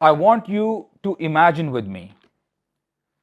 I want you to imagine with me,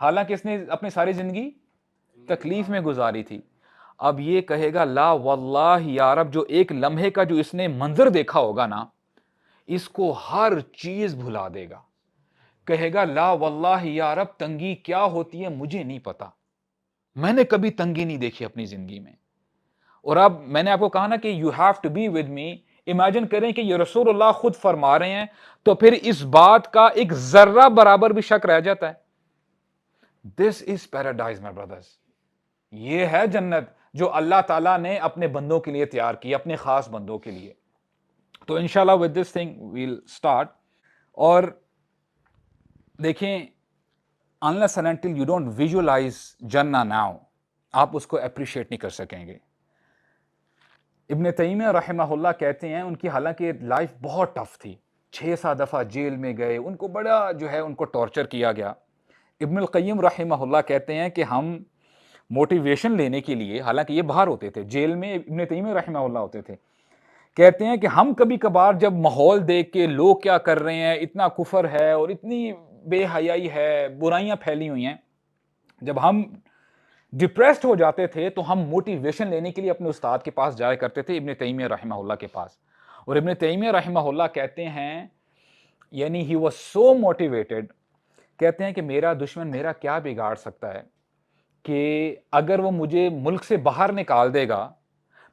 حالانکہ اس نے اپنی ساری زندگی تکلیف میں گزاری تھی. اب یہ کہے گا لا واللہ یا رب، جو ایک لمحے کا جو اس نے منظر دیکھا ہوگا نا، اس کو ہر چیز بھلا دے گا. کہے گا لا واللہ یا رب، تنگی کیا ہوتی ہے مجھے نہیں پتا، میں نے کبھی تنگی نہیں دیکھی اپنی زندگی میں. اور اب میں نے آپ کو کہا نا کہ you have to be with me. Imagine کریں کہ یہ رسول اللہ خود فرما رہے ہیں، تو پھر اس بات کا ایک ذرہ برابر بھی شک رہ جاتا ہے. دس از پیراڈائز مائی بردرز. یہ ہے جنت جو اللہ تعالیٰ نے اپنے بندوں کے لیے تیار کی، اپنے خاص بندوں کے لیے. تو انشاءاللہ with this thing we'll start. اور دیکھیں، unless and until you don't visualize Jannah now, آپ اس کو اپریشیٹ نہیں کر سکیں گے. ابن تیمیہ رحمہ اللہ کہتے ہیں ان کی حالانکہ لائف بہت ٹف تھی، 6-7 دفعہ جیل میں گئے، ان کو بڑا جو ہے ان کو ٹارچر کیا گیا. ابن القیم رحمہ اللہ کہتے ہیں کہ ہم موٹیویشن لینے کے لیے، حالانکہ یہ باہر ہوتے تھے، جیل میں ابن تیمیہ رحمہ اللہ ہوتے تھے، کہتے ہیں کہ ہم کبھی کبھار جب ماحول دیکھ کے لوگ کیا کر رہے ہیں، اتنا کفر ہے اور اتنی بے حیائی ہے، برائیاں پھیلی ہوئی ہیں، جب ہم ڈپریسڈ ہو جاتے تھے تو ہم موٹیویشن لینے کے لیے اپنے استاد کے پاس جایا کرتے تھے، ابن تیمیہ رحمہ اللہ کے پاس. اور ابن تیمیہ رحمہ اللہ کہتے ہیں، یعنی ہی واز سو موٹیویٹڈ، کہتے ہیں کہ میرا دشمن میرا کیا بگاڑ سکتا ہے کہ اگر وہ مجھے ملک سے باہر نکال دے گا،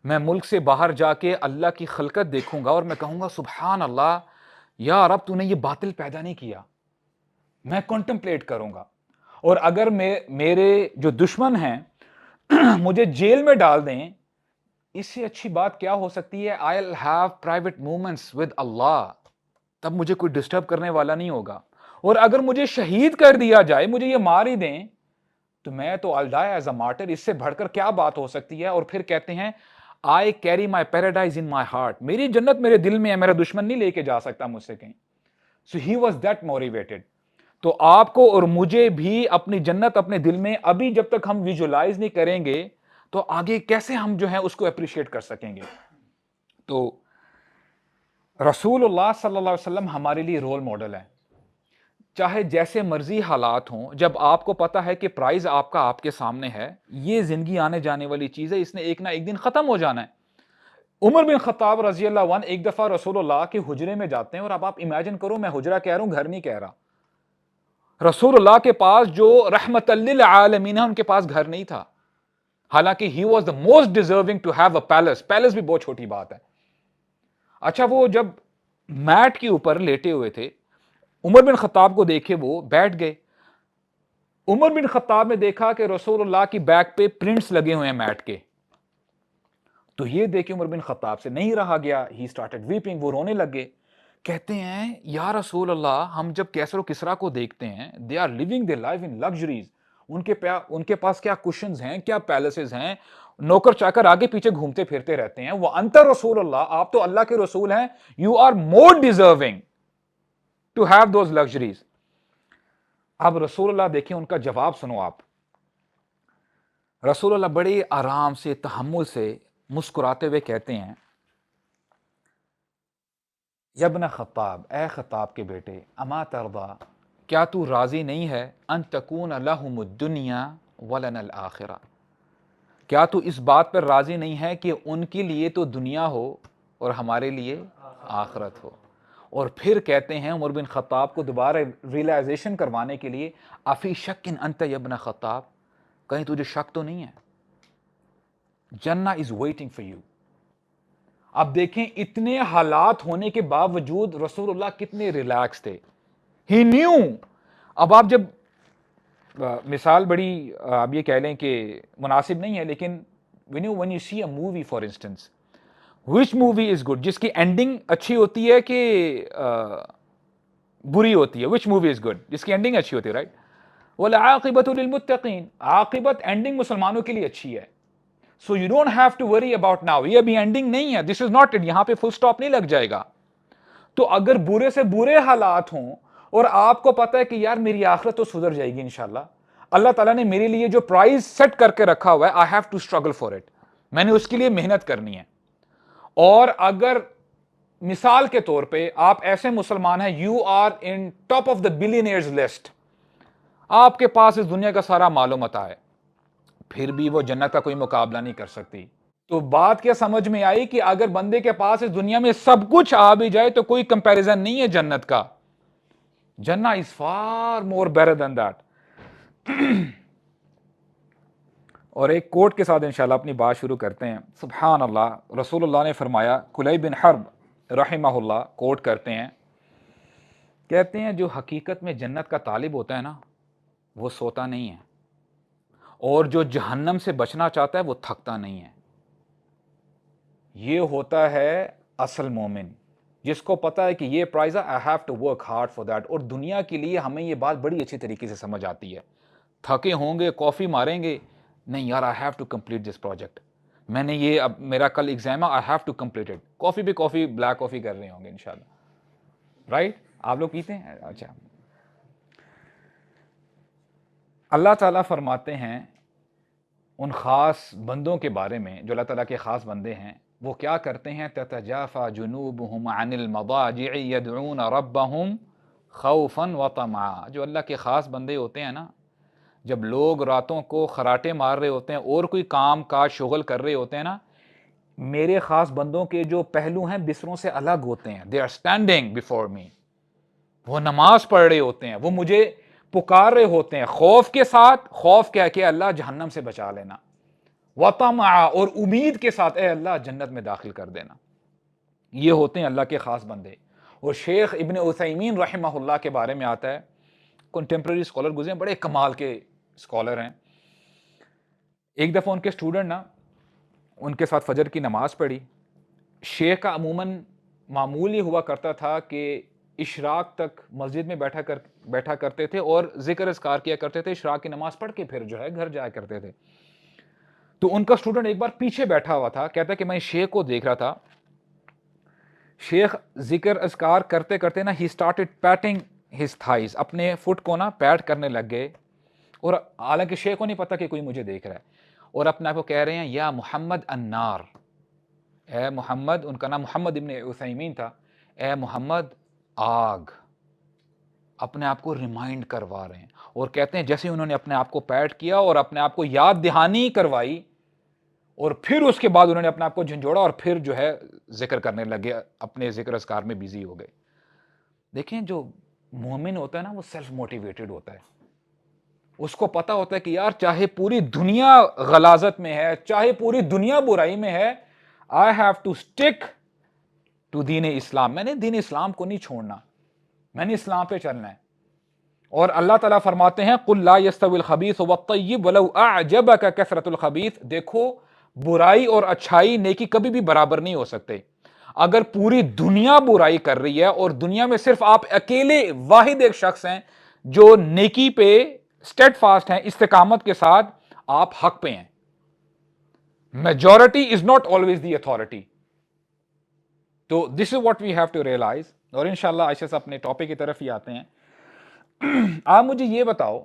میں ملک سے باہر جا کے اللہ کی خلقت دیکھوں گا اور میں کہوں گا سبحان اللہ، یا رب تو نے یہ باطل پیدا نہیں کیا. میں کنٹمپلیٹ کروں گا. اور اگر میرے جو دشمن ہیں مجھے جیل میں ڈال دیں، اس سے اچھی بات کیا ہو سکتی ہے؟ I'll have private moments with Allah. تب مجھے کوئی ڈسٹرب کرنے والا نہیں ہوگا. اور اگر مجھے شہید کر دیا جائے، مجھے یہ مار ہی دیں، تو میں تو I'll die as a martyr. اس سے بڑھ کر کیا بات ہو سکتی ہے؟ اور پھر کہتے ہیں I carry my paradise in my heart. میری جنت میرے دل میں ہے، میرا دشمن نہیں لے کے جا سکتا مجھ سے کہیں. So he was that motivated. تو آپ کو اور مجھے بھی اپنی جنت اپنے دل میں ابھی جب تک ہم ویژولائز نہیں کریں گے تو آگے کیسے ہم جو ہے اس کو اپریشیٹ کر سکیں گے؟ تو رسول اللہ صلی اللہ علیہ وسلم ہمارے لیے رول ماڈل ہے. چاہے جیسے مرضی حالات ہوں، جب آپ کو پتا ہے کہ پرائز آپ کا آپ کے سامنے ہے، یہ زندگی آنے جانے والی چیز ہے، اس نے ایک نہ ایک دن ختم ہو جانا ہے. عمر بن خطاب رضی اللہ عنہ ایک دفعہ رسول اللہ کے حجرے میں جاتے ہیں، اور اب آپ امیجن کرو، میں حجرہ کہہ رہا ہوں، گھر نہیں کہہ رہا. رسول اللہ کے پاس جو رحمت للعالمین ہے، ان کے پاس گھر نہیں تھا، حالانکہ he was the most deserving to have a palace. Palace بھی بہت چھوٹی بات ہے. اچھا، وہ جب میٹ کے اوپر لیٹے ہوئے تھے، عمر بن خطاب کو دیکھے وہ بیٹھ گئے. عمر بن خطاب نے دیکھا کہ رسول اللہ کی بیک پہ پرنٹس لگے ہوئے ہیں میٹ کے. تو یہ دیکھے عمر بن خطاب سے نہیں رہا گیا. he started weeping. وہ رونے لگ گئے. کہتے ہیں یا رسول اللہ، ہم جب کیسر و کسرا کو دیکھتے ہیں، they are living their life in luxuries. ان کے پاس کیا کشنز ہیں، کیا پیلسز ہیں، نوکر چاکر آگے پیچھے گھومتے پھرتے رہتے ہیں. وہ انت رسول اللہ، آپ تو اللہ کے رسول ہیں. you are more deserving to have those luxuries. اب رسول اللہ دیکھیں، ان کا جواب سنو آپ. رسول اللہ بڑے آرام سے، تحمل سے مسکراتے ہوئے کہتے ہیں، یا ابن خطاب، اے خطاب کے بیٹے، اما ترضا، کیا تو راضی نہیں ہے، ان تکون لہم الدنیا ولنا الآخرہ، کیا تو اس بات پر راضی نہیں ہے کہ ان کے لیے تو دنیا ہو اور ہمارے لیے آخرت ہو؟ اور پھر کہتے ہیں عمر بن خطاب کو دوبارہ ریلائزیشن کروانے کے لیے، افی شک انت یا ابن خطاب، کہیں تجھے شک تو نہیں ہے؟ جنہ از ویٹنگ فار یو. اب دیکھیں، اتنے حالات ہونے کے باوجود رسول اللہ کتنے ریلیکس تھے. ہی نیو. اب آپ جب مثال بڑی آپ یہ کہہ لیں کہ مناسب نہیں ہے، لیکن when you see a movie for instance, which movie is good؟ جس کی اینڈنگ اچھی ہوتی ہے کہ بری ہوتی ہے؟ which movie is good؟ جس کی اینڈنگ اچھی ہوتی ہے، رائٹ؟ والعاقبۃ للمتقین، عاقبت اینڈنگ مسلمانوں کے لیے اچھی ہے. So you don't have to worry about now. یہ ابھی اینڈنگ نہیں ہے. This is not it. یہاں پہ فل سٹاپ نہیں لگ جائے گا. تو اگر برے سے برے حالات ہوں اور آپ کو پتا ہے کہ یار میری آخرت تو سدھر جائے گی انشاءاللہ، اللہ تعالیٰ نے میرے لیے جو پرائز سیٹ کر کے رکھا ہوا ہے، I have to struggle for it. میں نے اس کے لیے محنت کرنی ہے. اور اگر مثال کے طور پہ آپ ایسے مسلمان ہیں، you are in top of the billionaires list، آپ کے پاس اس دنیا کا سارا مال و متاع ہے، پھر بھی وہ جنت کا کوئی مقابلہ نہیں کر سکتی۔ تو بات کیا سمجھ میں آئی کہ اگر بندے کے پاس اس دنیا میں سب کچھ آ بھی جائے تو کوئی کمپیریزن نہیں ہے جنت کا۔ جنہ is for more better than that. اور ایک کوٹ کے ساتھ انشاءاللہ اپنی بات شروع کرتے ہیں۔ سبحان اللہ، رسول اللہ نے فرمایا، کلیب بن حرب رحمہ اللہ کوٹ کرتے ہیں، کہتے ہیں جو حقیقت میں جنت کا طالب ہوتا ہے نا، وہ سوتا نہیں ہے، اور جو جہنم سے بچنا چاہتا ہے وہ تھکتا نہیں ہے۔ یہ ہوتا ہے اصل مومن، جس کو پتا ہے کہ یہ پرائز ہے، I have to work hard for that۔ اور دنیا کے لیے ہمیں یہ بات بڑی اچھی طریقے سے سمجھ آتی ہے۔ تھکے ہوں گے، کافی ماریں گے، نہیں یار I have to complete this project، میں نے یہ، اب میرا کل ایگزام ہے، I have to complete it۔ کافی بھی کافی بلیک کافی کر رہے ہوں گے انشاءاللہ، رائٹ؟ آپ لوگ پیتے ہیں؟ اچھا۔ اللہ تعالیٰ فرماتے ہیں ان خاص بندوں کے بارے میں جو اللہ تعالیٰ کے خاص بندے ہیں، وہ کیا کرتے ہیں؟ تتجافى جنوبهم عن المضاجع يدعون ربهم خوفا وطمعا۔ جو اللہ کے خاص بندے ہوتے ہیں نا، جب لوگ راتوں کو خراٹے مار رہے ہوتے ہیں اور کوئی کام کاج شغل کر رہے ہوتے ہیں نا، میرے خاص بندوں کے جو پہلو ہیں بستروں سے الگ ہوتے ہیں۔ they are standing before me، وہ نماز پڑھ رہے ہوتے ہیں، وہ مجھے پکار رہے ہوتے ہیں خوف کے ساتھ، خوف کہہ کے اللہ جہنم سے بچا لینا، وطمع، اور امید کے ساتھ اے اللہ جنت میں داخل کر دینا۔ یہ ہوتے ہیں اللہ کے خاص بندے۔ اور شیخ ابن عثیمین رحمہ اللہ کے بارے میں آتا ہے، کنٹمپریری اسکالر گزرے، بڑے کمال کے اسکالر ہیں۔ ایک دفعہ ان کے اسٹوڈنٹ نا ان کے ساتھ فجر کی نماز پڑھی۔ شیخ کا عموماً معمول یہ ہوا کرتا تھا کہ اشراق تک مسجد میں بیٹھا کرتے تھے اور ذکر اذکار کیا کرتے تھے، اشراق کی نماز پڑھ کے پھر جو ہے گھر جایا کرتے تھے۔ تو ان کا اسٹوڈنٹ ایک بار پیچھے بیٹھا ہوا تھا، کہتا ہے کہ میں شیخ کو دیکھ رہا تھا، شیخ ذکر اذکار کرتے کرتے نا he started painting his thighs, اپنے فٹ کو نا پیٹ کرنے لگ گئے، اور حالانکہ شیخ کو نہیں پتا کہ کوئی مجھے دیکھ رہا ہے، اور اپنے آپ کو کہہ رہے ہیں یا محمد النار، اے محمد، ان کا نام محمد ابن عثیمین تھا، اے محمد آگ، اپنے آپ کو ریمائنڈ کروا رہے ہیں۔ اور کہتے ہیں جیسے انہوں نے اپنے آپ کو پیٹ کیا اور اپنے آپ کو یاد دہانی کروائی، اور پھر اس کے بعد انہوں نے اپنے آپ کو جھنجھوڑا اور پھر جو ہے ذکر کرنے لگے، اپنے ذکر اذکار میں بیزی ہو گئے۔ دیکھیں جو مومن ہوتا ہے نا وہ سیلف موٹیویٹڈ ہوتا ہے، اس کو پتا ہوتا ہے کہ یار چاہے پوری دنیا غلاظت میں ہے، چاہے پوری دنیا برائی میں ہے، I have to stick to دین اسلام، میں نے دین اسلام کو نہیں چھوڑنا، میں نے اسلام پہ چلنا ہے۔ اور اللہ تعالیٰ فرماتے ہیں قُلْ لَا يَسْتَوِي الْخَبِيثُ وَالطَّيِّبُ وَلَوْ أَعْجَبَكَ كَثْرَةُ الْخَبِيثِ۔ دیکھو برائی اور اچھائی، نیکی کبھی بھی برابر نہیں ہو سکتے۔ اگر پوری دنیا برائی کر رہی ہے اور دنیا میں صرف آپ اکیلے واحد ایک شخص ہیں جو نیکی پہ اسٹیڈ فاسٹ ہیں، استقامت کے ساتھ، آپ حق پہ ہیں۔ Majority is not always the authority. تو this is what we have to realize. اور انشاءاللہ ایسے سے اپنے ٹاپک کی طرف ہی آتے ہیں۔ آپ مجھے یہ بتاؤ،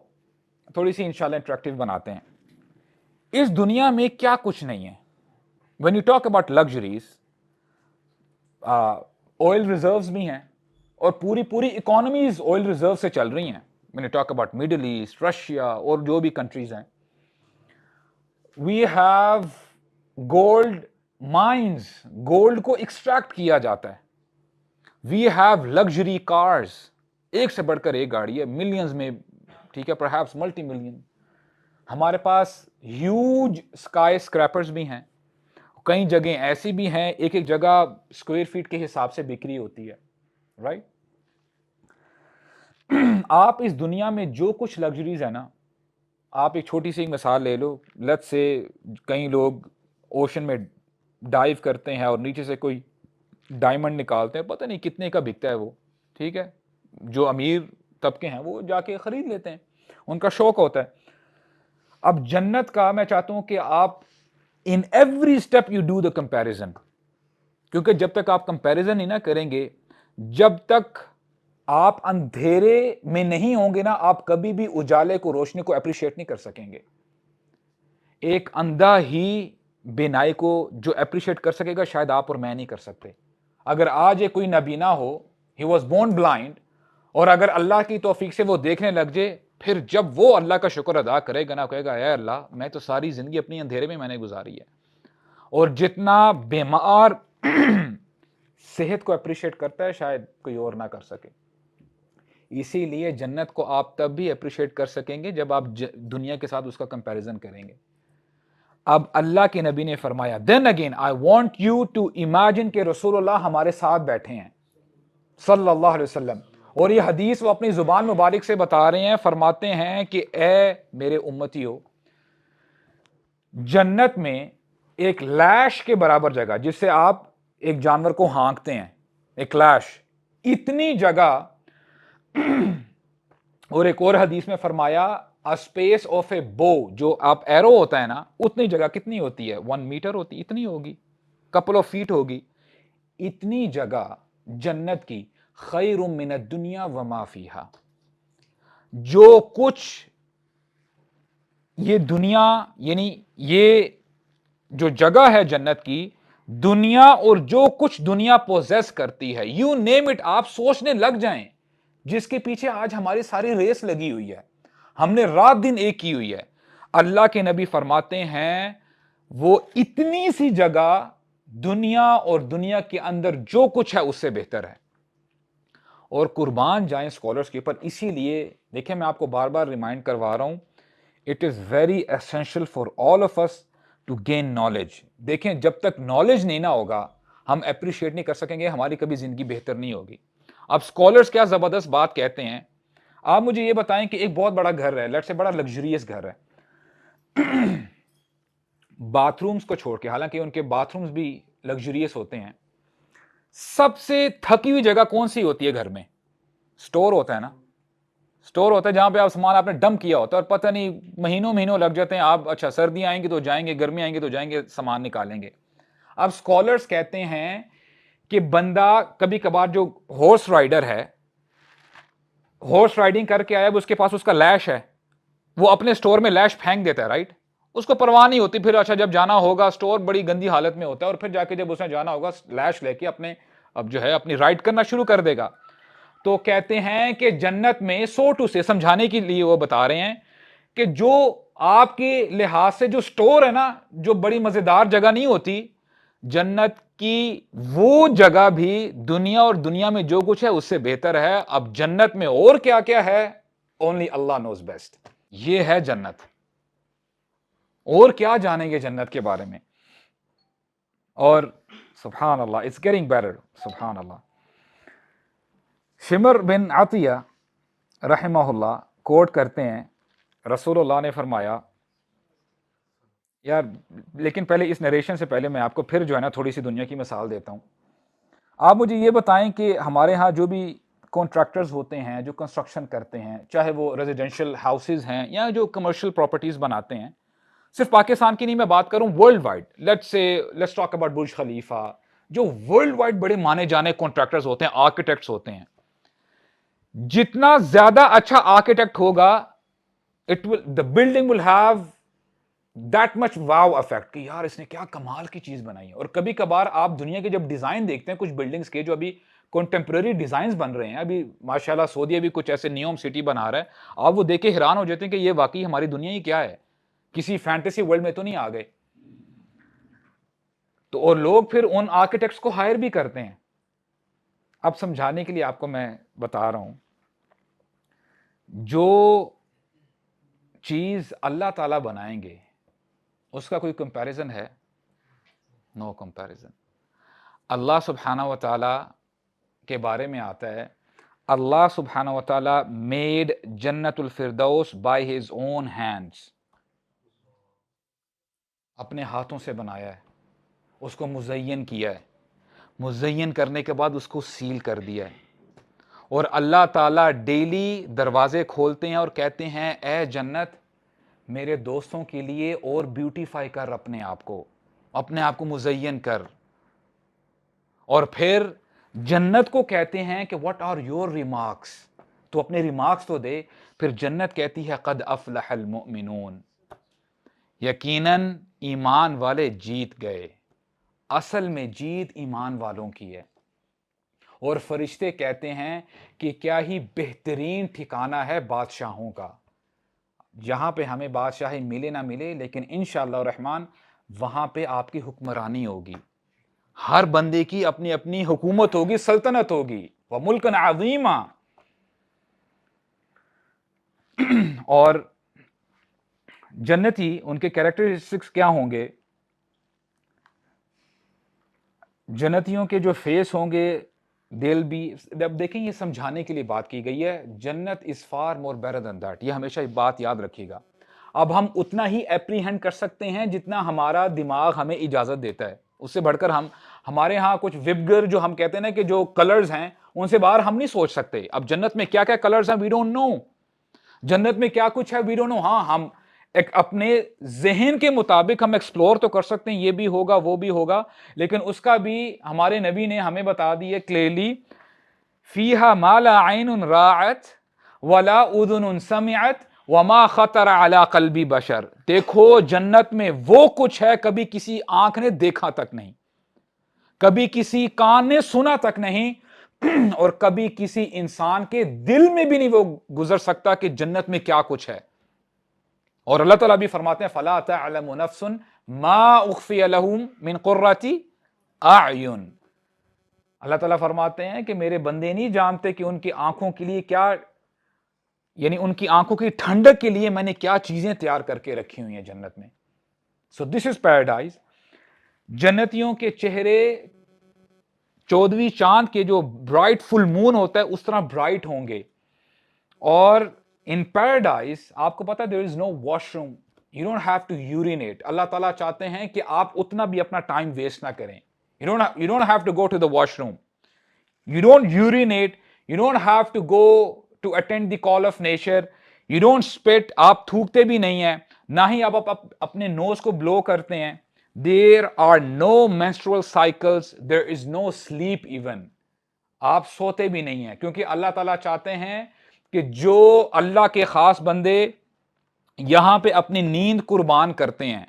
تھوڑی سی انشاءاللہ انٹریکٹیو بناتے ہیں، اس دنیا میں کیا کچھ نہیں ہے؟ when you talk about luxuries، oil reserves بھی ہیں، اور پوری اکانومیز آئل ریزرو سے چل رہی ہیں۔ when you talk about Middle East, Russia اور جو بھی کنٹریز ہیں، we have gold mines، gold کو ایکسٹریکٹ کیا جاتا ہے۔ we have luxury cars، ایک سے بڑھ کر ایک گاڑی ہے، ملینز میں، ٹھیک ہے، پرہیپس ملٹی ملین۔ ہمارے پاس ہیوج اسکائی اسکریپرز بھی ہیں، کئی جگہیں ایسی بھی ہیں ایک ایک جگہ اسکوائر فیٹ کے حساب سے بکری ہوتی ہے، رائٹ؟ آپ اس دنیا میں جو کچھ لگژریز ہے نا، آپ ایک چھوٹی سی مثال لے لو، لیٹس سے کئی لوگ اوشن میں ڈائیو کرتے ہیں اور نیچے سے کوئی ڈائمنڈ نکالتے ہیں، پتہ نہیں کتنے کا بکتا ہے وہ، ٹھیک ہے، جو امیر طبقے ہیں وہ جا کے خرید لیتے ہیں، ان کا شوق ہوتا ہے۔ اب جنت کا میں چاہتا ہوں کہ آپ in every step you do the comparison، کیونکہ جب تک آپ comparison ہی نہ کریں گے، جب تک آپ اندھیرے میں نہیں ہوں گے نا، آپ کبھی بھی اجالے کو، روشنی کو اپریشیٹ نہیں کر سکیں گے۔ ایک اندھا ہی بینائی کو جو اپریشیٹ کر سکے گا، شاید آپ اور میں نہیں کر سکتے۔ اگر آج ایک کوئی نابینا ہو، he was born blind، اور اگر اللہ کی توفیق سے وہ دیکھنے لگ جائے پھر جب وہ اللہ کا شکر ادا کرے گا نا، کہے گا اے اللہ میں تو ساری زندگی اپنی اندھیرے میں نے گزاری ہے. اور جتنا بیمار صحت کو اپریشیٹ کرتا ہے شاید کوئی اور نہ کر سکے. اسی لیے جنت کو آپ تب بھی اپریشیٹ کر سکیں گے جب آپ دنیا کے ساتھ اس کا کمپیریزن کریں گے. اب اللہ کے نبی نے فرمایا then again I want you to imagine کہ رسول اللہ ہمارے ساتھ بیٹھے ہیں صلی اللہ علیہ وسلم، اور یہ حدیث وہ اپنی زبان مبارک سے بتا رہے ہیں. فرماتے ہیں کہ اے میرے امتیو، جنت میں ایک لیش کے برابر جگہ، جس سے آپ ایک جانور کو ہانکتے ہیں، ایک لیش، اتنی جگہ. اور ایک اور حدیث میں فرمایا اسپیس آف اے بو، جو آپ ایرو ہوتا ہے نا، اتنی جگہ کتنی ہوتی ہے؟ 1 میٹر ہوتی، اتنی ہوگی، کپل آف فیٹ ہوگی. اتنی جگہ جنت کی خیر من الدنیا وما فیہا، جو کچھ یہ دنیا، یعنی یہ جو جگہ ہے جنت کی، دنیا اور جو کچھ دنیا پوزیس کرتی ہے، یو نیم اٹ، آپ سوچنے لگ جائیں، جس کے پیچھے آج ہماری ساری ریس لگی ہوئی ہے، ہم نے رات دن ایک کی ہوئی ہے. اللہ کے نبی فرماتے ہیں وہ اتنی سی جگہ دنیا اور دنیا کے اندر جو کچھ ہے اس سے بہتر ہے. اور قربان جائیں اسکالرس کے اوپر. اسی لیے دیکھیں میں آپ کو بار بار ریمائنڈ کروا رہا ہوں، it is very essential for all of us to gain knowledge. دیکھیں جب تک نالج نہیں نہ ہوگا ہم اپریشیٹ نہیں کر سکیں گے، ہماری کبھی زندگی بہتر نہیں ہوگی. اب اسکالرس کیا زبردست بات کہتے ہیں. آپ مجھے یہ بتائیں کہ ایک بہت بڑا گھر ہے، لیٹس سے بڑا لگژریس گھر ہے، باتھ رومز کو چھوڑ کے، حالانکہ ان کے باتھ رومز بھی لگژریس ہوتے ہیں، سب سے تھکی ہوئی جگہ کون سی ہوتی ہے گھر میں؟ سٹور ہوتا ہے نا، سٹور ہوتا ہے جہاں پہ آپ سامان آپ نے ڈمپ کیا ہوتا ہے اور پتہ نہیں مہینوں لگ جاتے ہیں. آپ اچھا سردی آئیں گی تو جائیں گے، گرمی آئیں گے تو جائیں گے، سامان نکالیں گے. اب اسکالرس کہتے ہیں کہ بندہ کبھی کبھار جو ہارس رائڈر ہے، ہارس رائڈنگ کر کے آیا، اس کے پاس اس کا لیش ہے، وہ اپنے سٹور میں لیش پھینک دیتا ہے، رائٹ؟ اس کو پرواہ نہیں ہوتی. پھر اچھا جب جانا ہوگا، سٹور بڑی گندی حالت میں ہوتا ہے، اور پھر جا کے جب اس نے جانا ہوگا لیش لے کے اب جو ہے اپنی رائڈ کرنا شروع کر دے گا. تو کہتے ہیں کہ جنت میں سو سے سمجھانے کے لیے وہ بتا رہے ہیں کہ جو آپ کے لحاظ سے جو سٹور ہے نا، جو بڑی مزیدار جگہ نہیں ہوتی، جنت کی وہ جگہ بھی دنیا اور دنیا میں جو کچھ ہے اس سے بہتر ہے. اب جنت میں اور کیا کیا ہے، اونلی اللہ نوز بیسٹ. یہ ہے جنت، اور کیا جانیں گے جنت کے بارے میں. اور سبحان اللہ، اٹس گیٹنگ بیٹر، سبحان اللہ. شمر بن عطیہ رحمہ اللہ کوٹ کرتے ہیں، رسول اللہ نے فرمایا، یار لیکن پہلے اس نریشن سے پہلے میں آپ کو پھر جو ہے نا تھوڑی سی دنیا کی مثال دیتا ہوں. آپ مجھے یہ بتائیں کہ ہمارے ہاں جو بھی کانٹریکٹرز ہوتے ہیں، جو کنسٹرکشن کرتے ہیں، چاہے وہ ریزیڈینشیل ہاؤسز ہیں یا جو کمرشل پراپرٹیز بناتے ہیں، صرف پاکستان کی نہیں میں بات کروں، world wide, let's talk about Burj Khalifa, جو ورلڈ وائڈ بڑے مانے جانے کانٹریکٹرز ہوتے ہیں، آرکیٹیکٹس ہوتے ہیں، جتنا زیادہ اچھا آرکیٹیکٹ ہوگا the building will have that much wow effect کہ یار اس نے کیا کمال کی چیز بنائی ہے. اور کبھی کبھار آپ دنیا کے جب ڈیزائن دیکھتے ہیں کچھ بلڈنگز کے جو ابھی کنٹمپرری ڈیزائنز بن رہے ہیں، ابھی ماشاءاللہ سعودیہ بھی کچھ ایسے نیوم سٹی بنا رہا ہے، آپ وہ دیکھ کے حیران ہو جاتے ہیں کہ یہ واقعی ہماری دنیا ہی کیا ہے، کسی فینٹیسی ورلڈ میں تو نہیں آ گئے. تو اور لوگ پھر ان آرکیٹیکٹس کو ہائر بھی کرتے ہیں. اب سمجھانے کے لیے آپ کو میں بتا رہا ہوں، جو چیز اللہ تعالیٰ بنائیں گے اس کا کوئی کمپیریزن ہے؟ نو کمپیریزن. اللہ سبحانہ و تعالیٰ کے بارے میں آتا ہے، اللہ سبحانہ و تعالیٰ میڈ جنت الفردوس بائی ہز اون ہینڈز، اپنے ہاتھوں سے بنایا ہے، اس کو مزین کیا ہے، مزین کرنے کے بعد اس کو سیل کر دیا ہے. اور اللہ تعالیٰ ڈیلی دروازے کھولتے ہیں اور کہتے ہیں اے جنت میرے دوستوں کے لیے اور بیوٹیفائی کر اپنے آپ کو مزین کر. اور پھر جنت کو کہتے ہیں کہ واٹ آر یور ریمارکس، تو اپنے ریمارکس تو دے. پھر جنت کہتی ہے قد افلح المؤمنون، یقیناً ایمان والے جیت گئے. اصل میں جیت ایمان والوں کی ہے. اور فرشتے کہتے ہیں کہ کیا ہی بہترین ٹھکانہ ہے بادشاہوں کا. جہاں پہ ہمیں بادشاہی ملے نہ ملے لیکن انشاءاللہ الرحمن وہاں پہ آپ کی حکمرانی ہوگی، ہر بندے کی اپنی اپنی حکومت ہوگی، سلطنت ہوگی، وَمُلْكًا عَظِيمًا. اور جنتی ان کے کیریکٹرسٹکس کیا ہوں گے؟ جنتیوں کے جو فیس ہوں گے دل بھی، اب دیکھیں یہ سمجھانے کے لیے بات کی گئی ہے، جنت is for more better than that, یہ ہمیشہ بات یاد رکھیے گا. اب ہم اتنا ہی اپریہینڈ کر سکتے ہیں جتنا ہمارا دماغ ہمیں اجازت دیتا ہے، اس سے بڑھ کر ہمارے ہاں کچھ وبگر جو ہم کہتے ہیں نا کہ جو کلرز ہیں ان سے باہر ہم نہیں سوچ سکتے. اب جنت میں کیا کیا کلرز ہیں وی ڈونٹ نو، جنت میں کیا کچھ ہے وی ڈونٹ نو. ہاں ہم ایک اپنے ذہن کے مطابق ہم ایکسپلور تو کر سکتے ہیں، یہ بھی ہوگا وہ بھی ہوگا، لیکن اس کا بھی ہمارے نبی نے ہمیں بتا دی ہے کلیئرلی، فیہا ما لا عین راعت ولا اذن سمعت وما خطر علی قلب بشر. دیکھو جنت میں وہ کچھ ہے کبھی کسی آنکھ نے دیکھا تک نہیں، کبھی کسی کان نے سنا تک نہیں، اور کبھی کسی انسان کے دل میں بھی نہیں وہ گزر سکتا کہ جنت میں کیا کچھ ہے. اور اللہ تعالیٰ بھی فرماتے ہیں فَلَا تَعْلَمُ نَفْسٌ مَا أُخْفِيَ لَهُم مِّن قُرَّةِ أَعْيُن. اللہ تعالیٰ فرماتے ہیں کہ میرے بندے نہیں جانتے کہ ان کی آنکھوں کے لیے کیا، یعنی ان کی آنکھوں کی ٹھنڈک کے لیے میں نے کیا چیزیں تیار کر کے رکھی ہوئی ہیں جنت میں. سو دس از پیراڈائز. جنتیوں کے چہرے 14ویں چاند کے جو برائٹ فل مون ہوتا ہے اس طرح برائٹ ہوں گے. اور ان پیراڈائز آپ کو پتا there is no washroom, you don't have to urinate. اللہ تعالیٰ چاہتے ہیں کہ آپ اتنا بھی اپنا ٹائم ویسٹ نہ کریں. You don't have to go to the washroom, you don't urinate, you don't have to go to attend the call of nature, you don't spit, آپ تھوکتے بھی نہیں ہیں، نہ ہی آپ اپنے نوز کو بلو کرتے ہیں. There are no menstrual cycles، there is no sleep even, آپ سوتے بھی نہیں ہیں، کیونکہ اللہ تعالیٰ چاہتے ہیں کہ جو اللہ کے خاص بندے یہاں پہ اپنی نیند قربان کرتے ہیں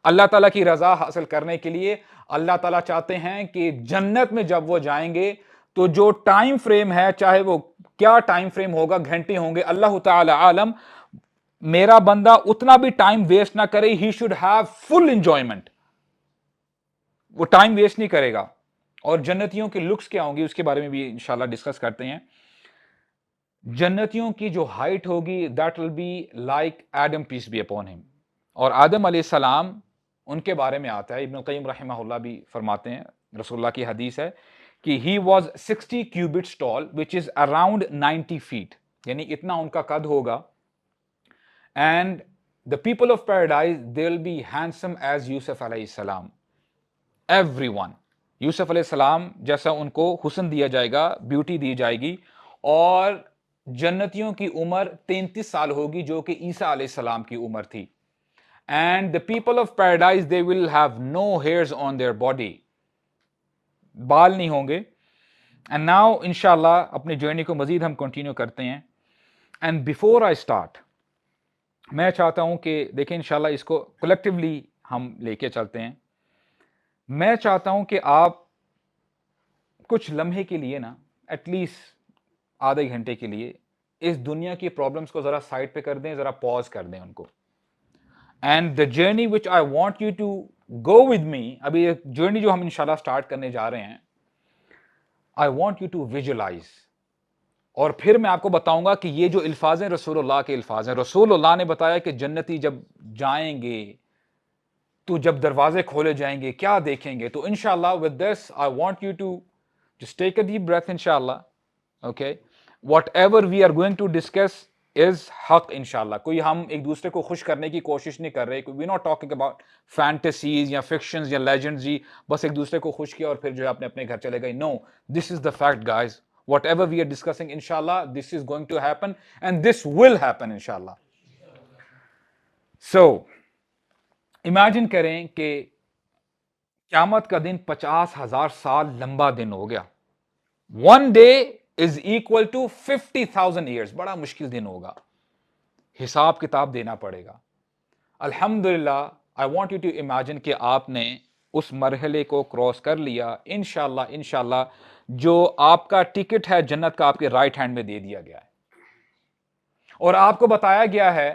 اللہ تعالیٰ کی رضا حاصل کرنے کے لیے، اللہ تعالیٰ چاہتے ہیں کہ جنت میں جب وہ جائیں گے تو جو ٹائم فریم ہے، چاہے وہ کیا ٹائم فریم ہوگا، گھنٹے ہوں گے، اللہ تعالی عالم، میرا بندہ اتنا بھی ٹائم ویسٹ نہ کرے. He should have full enjoyment, وہ ٹائم ویسٹ نہیں کرے گا. اور جنتیوں کے لکس کیا ہوں گی اس کے بارے میں بھی انشاءاللہ ڈسکس کرتے ہیں. جنتیوں کی جو ہائٹ ہوگی that will be like Adam peace be upon him. اور آدم علیہ السلام ان کے بارے میں آتا ہے، ابن القیم رحمہ اللہ بھی فرماتے ہیں، رسول اللہ کی حدیث ہے کہ he was 60 cubits tall which is around 90 feet، یعنی اتنا ان کا قد ہوگا. and the people of paradise they will be handsome as یوسف علیہ السلام. everyone، یوسف علیہ السلام جیسا ان کو حسن دیا جائے گا، بیوٹی دی جائے گی. اور جنتیوں کی عمر 33 سال ہوگی جو کہ عیسیٰ علیہ السلام کی عمر تھی. And the people of paradise they will have no hairs on their body، بال نہیں ہوں گے. And now انشاءاللہ اپنی جرنی کو مزید ہم کنٹینیو کرتے ہیں. And before I start میں چاہتا ہوں کہ دیکھیں انشاءاللہ اس کو کلیکٹیولی ہم لے کے چلتے ہیں. میں چاہتا ہوں کہ آپ کچھ لمحے کے لیے نا ایٹ لیسٹ آدھے گھنٹے کے لیے اس دنیا کی پرابلمس کو ذرا سائڈ پہ کر دیں، ذرا پاز کر دیں ان کو. And the journey which I want you to go with me, ابھی ایک جرنی جو ہم انشاءاللہ اسٹارٹ کرنے جا رہے ہیں، I want you to visualize. اور پھر میں آپ کو بتاؤں گا کہ یہ جو الفاظ ہیں رسول اللہ کے الفاظ ہیں. رسول اللہ نے بتایا کہ جنتی جب جائیں گے تو جب دروازے کھولے جائیں گے کیا دیکھیں گے. تو انشاءاللہ with this I want you to just take a deep breath انشاءاللہ. Okay, whatever we are going to discuss is حق انشاءاللہ. کوئی ہم ایک دوسرے کو خوش کرنے کی کوشش نہیں کر رہے. we're not talking about fantasies یا fictions یا legends جی بس ایک دوسرے کو خوش کیا اور پھر جو ہے اپنے اپنے گھر چلے گئے. No, this is the fact guys. Whatever we are discussing inshallah this is going to happen and this will happen inshallah. So imagine کریں کہ قیامت کا دن 50,000 سال لمبا دن ہو گیا. One day is equal to 50,000 years. بڑا مشکل دن ہوگا، حساب کتاب دینا پڑے گا. الحمدللہ I want you to imagine کہ آپ نے اس مرحلے کو کراس کر لیا. انشاءاللہ جو آپ کا ٹکٹ ہے جنت کا آپ کے رائٹ ہینڈ میں دے دیا گیا ہے اور آپ کو بتایا گیا ہے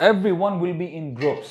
everyone will be in groups,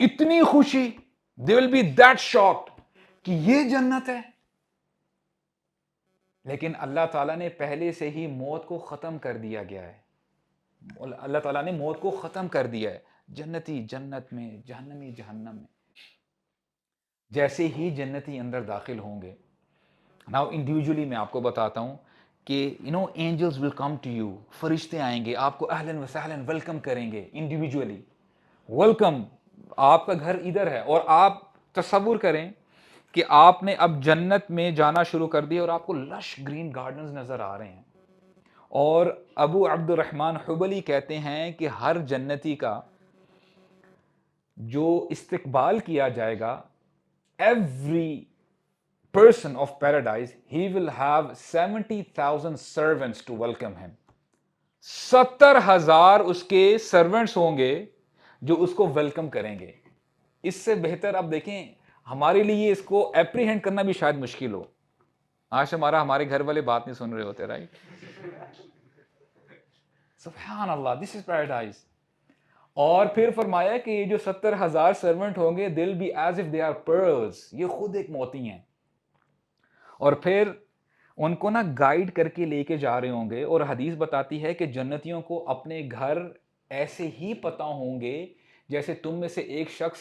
اتنی خوشی, they will be that shocked کہ یہ جنت ہے. لیکن اللہ تعالیٰ نے پہلے سے ہی موت کو ختم کر دیا گیا ہے. اللہ تعالیٰ نے موت کو ختم کر دیا ہے. جنتی جنت میں, جہنمی جہنم میں. جیسے ہی جنتی اندر داخل ہوں گے, ناؤ انڈیویجولی میں آپ کو بتاتا ہوں کہ angels will come to you, فرشتے آئیں گے آپ کو اہلاً و سہلاً ویلکم کریں گے انڈیویجولی. ویلکم, آپ کا گھر ادھر ہے, اور آپ تصور کریں کہ آپ نے اب جنت میں جانا شروع کر دیا اور آپ کو لش گرین گارڈنز نظر آ رہے ہیں. اور ابو عبد الرحمن حبلی کہتے ہیں کہ ہر جنتی کا جو استقبال کیا جائے گا, every person of paradise, he will have 70,000 servants to welcome him. 70,000 اس کے سرونٹس ہوں گے جو اس کو ویلکم کریں گے. اس سے بہتر اب دیکھیں, ہمارے لیے اس کو اپریہینڈ کرنا بھی شاید مشکل ہو. آج ہمارے گھر والے بات نہیں سن رہے ہوتے, رائٹ؟ سبحان اللہ, دس از پیراڈائز. اور پھر فرمایا کہ یہ جو 70,000 سرونٹ ہوں گے, they'll be as if they are pearls, یہ خود ایک موتی ہیں. اور پھر ان کو نا گائیڈ کر کے لے کے جا رہے ہوں گے. اور حدیث بتاتی ہے کہ جنتیوں کو اپنے گھر ایسے ہی پتہ ہوں گے جیسے تم میں سے ایک شخص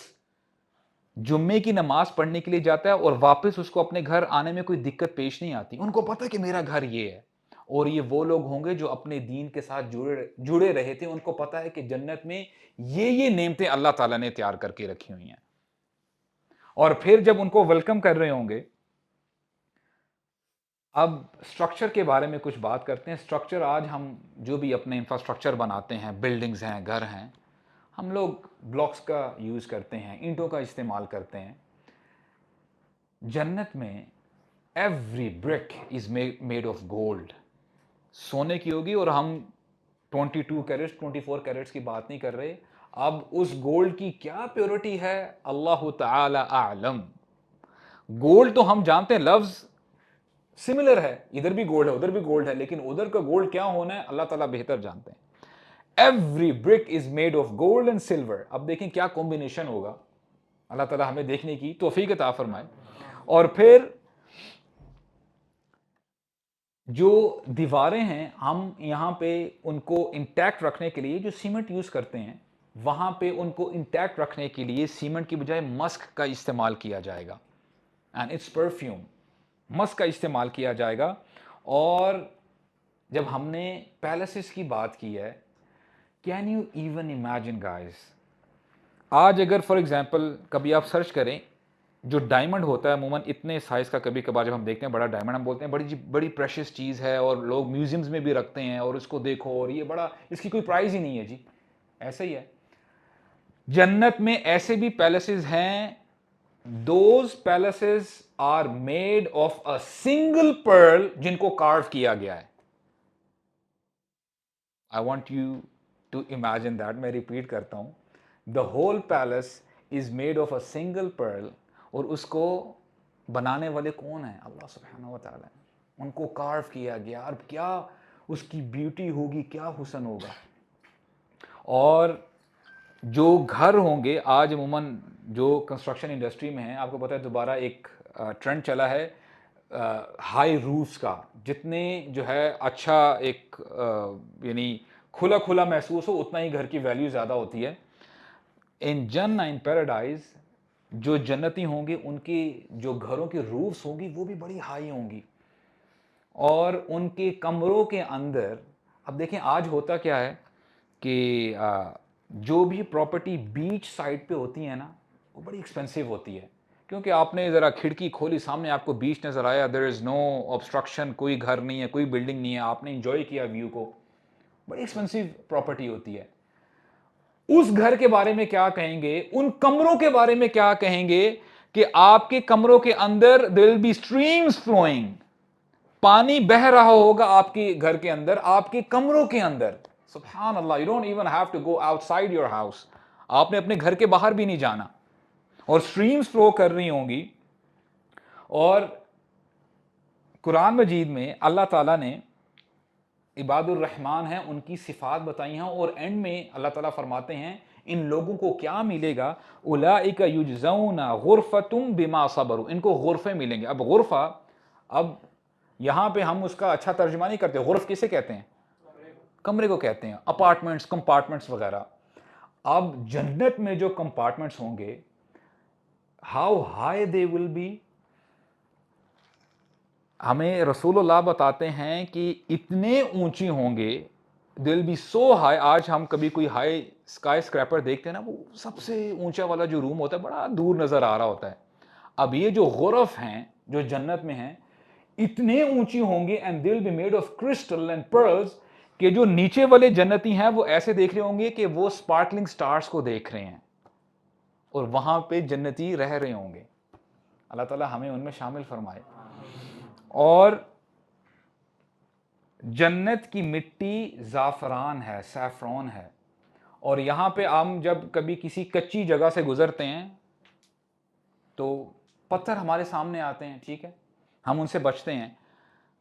جمعے کی نماز پڑھنے کے لیے جاتا ہے اور واپس اس کو اپنے گھر آنے میں کوئی دقت پیش نہیں آتی. ان کو پتہ ہے کہ میرا گھر یہ ہے. اور یہ وہ لوگ ہوں گے جو اپنے دین کے ساتھ جڑے رہے تھے. ان کو پتہ ہے کہ جنت میں یہ نعمتیں اللہ تعالیٰ نے تیار کر کے رکھی ہوئی ہیں. اور پھر جب ان کو ویلکم کر رہے ہوں گے, اب سٹرکچر کے بارے میں کچھ بات کرتے ہیں. سٹرکچر آج ہم جو بھی اپنے انفراسٹرکچر بناتے ہیں, بلڈنگز ہیں, گھر ہیں, ہم لوگ بلاکس کا یوز کرتے ہیں, اینٹوں کا استعمال کرتے ہیں. جنت میں every brick is made of gold, سونے کی ہوگی. اور ہم 22 کیرٹس 24 کیرٹس کی بات نہیں کر رہے. اب اس گولڈ کی کیا پیورٹی ہے, اللہ تعالی اعلم. گولڈ تو ہم جانتے ہیں, لفظ سملر ہے, ادھر بھی گولڈ ہے ادھر بھی گولڈ ہے, لیکن ادھر کا گولڈ کیا ہونا ہے اللہ تعالیٰ بہتر جانتے ہیں. Every brick is made of gold and silver. اب دیکھیں کیا کمبینیشن ہوگا, اللہ تعالیٰ ہمیں دیکھنے کی توفیق عطا فرمائے. اور پھر جو دیواریں ہیں, ہم یہاں پہ ان کو انٹیکٹ رکھنے کے لیے جو سیمنٹ یوز کرتے ہیں, وہاں پہ ان کو انٹیکٹ رکھنے کے لیے سیمنٹ کی بجائے مسک کا استعمال کیا جائے گا. اینڈ اٹس پرفیوم, مسک کا استعمال کیا جائے گا. اور جب ہم نے پیلسز کی بات کی ہے, can you even imagine guys, آج اگر فار ایگزامپل کبھی آپ سرچ کریں, جو ڈائمنڈ ہوتا ہے عموماً اتنے سائز کا, کبھی کبھار جب ہم دیکھتے ہیں بڑا ڈائمنڈ, ہم بولتے ہیں بڑی پریشیس چیز ہے, اور لوگ میوزیمز میں بھی رکھتے ہیں, اور اس کو دیکھو اور یہ بڑا, اس کی کوئی پرائز ہی نہیں ہے جی. ایسا ہی ہے جنت میں, ایسے بھی پیلسز ہیں. Those palaces are made of a single pearl, جن کو کارو کیا گیا ہے. I want you to imagine that. میں ریپیٹ کرتا ہوں, the whole palace is made of a single pearl, اور اس کو بنانے والے کون ہیں, اللہ سبحانہ و تعالیٰ. ان کو کارو کیا گیا, اور کیا اس کی بیوٹی ہوگی, کیا حسن ہوگا. اور جو گھر ہوں گے, آج عموماً جو کنسٹرکشن انڈسٹری میں ہیں, آپ کو پتہ ہے دوبارہ ایک ٹرینڈ چلا ہے ہائی روفس کا. جتنے جو ہے اچھا ایک یعنی کھلا محسوس ہو, اتنا ہی گھر کی ویلیو زیادہ ہوتی ہے. ان جنہ ان پیراڈائز, جو جنتی ہوں گے ان کی جو گھروں کی روفس ہوں گی وہ بھی بڑی ہائی ہوں گی. اور ان کے کمروں کے اندر, اب دیکھیں آج ہوتا کیا ہے کہ جو بھی پراپرٹی بیچ سائڈ پہ ہوتی ہے نا, وہ بڑی ایکسپینسو ہوتی ہے. کیونکہ آپ نے ذرا کھڑکی کھولی, سامنے آپ کو بیچ نظر آیا, دیر از نو آبسٹرکشن, کوئی گھر نہیں ہے, کوئی بلڈنگ نہیں ہے, آپ نے انجوائے کیا ویو کو, بڑی ایکسپینسو پراپرٹی ہوتی ہے. اس گھر کے بارے میں کیا کہیں گے, ان کمروں کے بارے میں کیا کہیں گے کہ آپ کے کمروں کے اندر there will be streams flowing, پانی بہ رہا ہوگا آپ کے گھر کے اندر, آپ کے کمروں کے اندر. سبحان اللہ, you don't even have to go outside your house, آپ نے اپنے گھر کے باہر بھی نہیں جانا, اور سٹریمز فلو کر رہی ہوں گی. اور قرآن مجید میں اللہ تعالیٰ نے عباد الرحمن ہیں ان کی صفات بتائی ہیں, اور اینڈ میں اللہ تعالیٰ فرماتے ہیں ان لوگوں کو کیا ملے گا؟ اولئک یجزون غرفتم بما صبروا، ان کو غرفے ملیں گے۔ اب غرفہ، اب یہاں پہ ہم اس کا اچھا ترجمہ نہیں کرتے، غرف کسے کہتے ہیں؟ کمرے کو کہتے ہیں، اپارٹمنٹس، کمپارٹمنٹس وغیرہ۔ اب جنت میں جو کمپارٹمنٹس ہوں گے، how high they will be, ہمیں رسول اللہ بتاتے ہیں کہ اتنے اونچی ہوں گے، دل بی سو ہائی۔ آج ہم کبھی کوئی ہائی اسکائی اسکریپر دیکھتے ہیں نا، وہ سب سے اونچا والا جو روم ہوتا ہے بڑا دور نظر آ رہا ہوتا ہے۔ اب یہ جو غرف ہیں جو جنت میں ہیں، اتنے اونچی ہوں گے، and they'll be made of crystal and pearls, کہ جو نیچے والے جنتی ہیں وہ ایسے دیکھ رہے ہوں گے کہ وہ سپارکلنگ سٹارز کو دیکھ رہے ہیں، اور وہاں پہ جنتی رہ رہے ہوں گے۔ اللہ تعالی ہمیں ان میں شامل فرمائے۔ اور جنت کی مٹی زعفران ہے، سیفرون ہے، اور یہاں پہ ہم جب کبھی کسی کچی جگہ سے گزرتے ہیں تو پتھر ہمارے سامنے آتے ہیں، ٹھیک ہے، ہم ان سے بچتے ہیں۔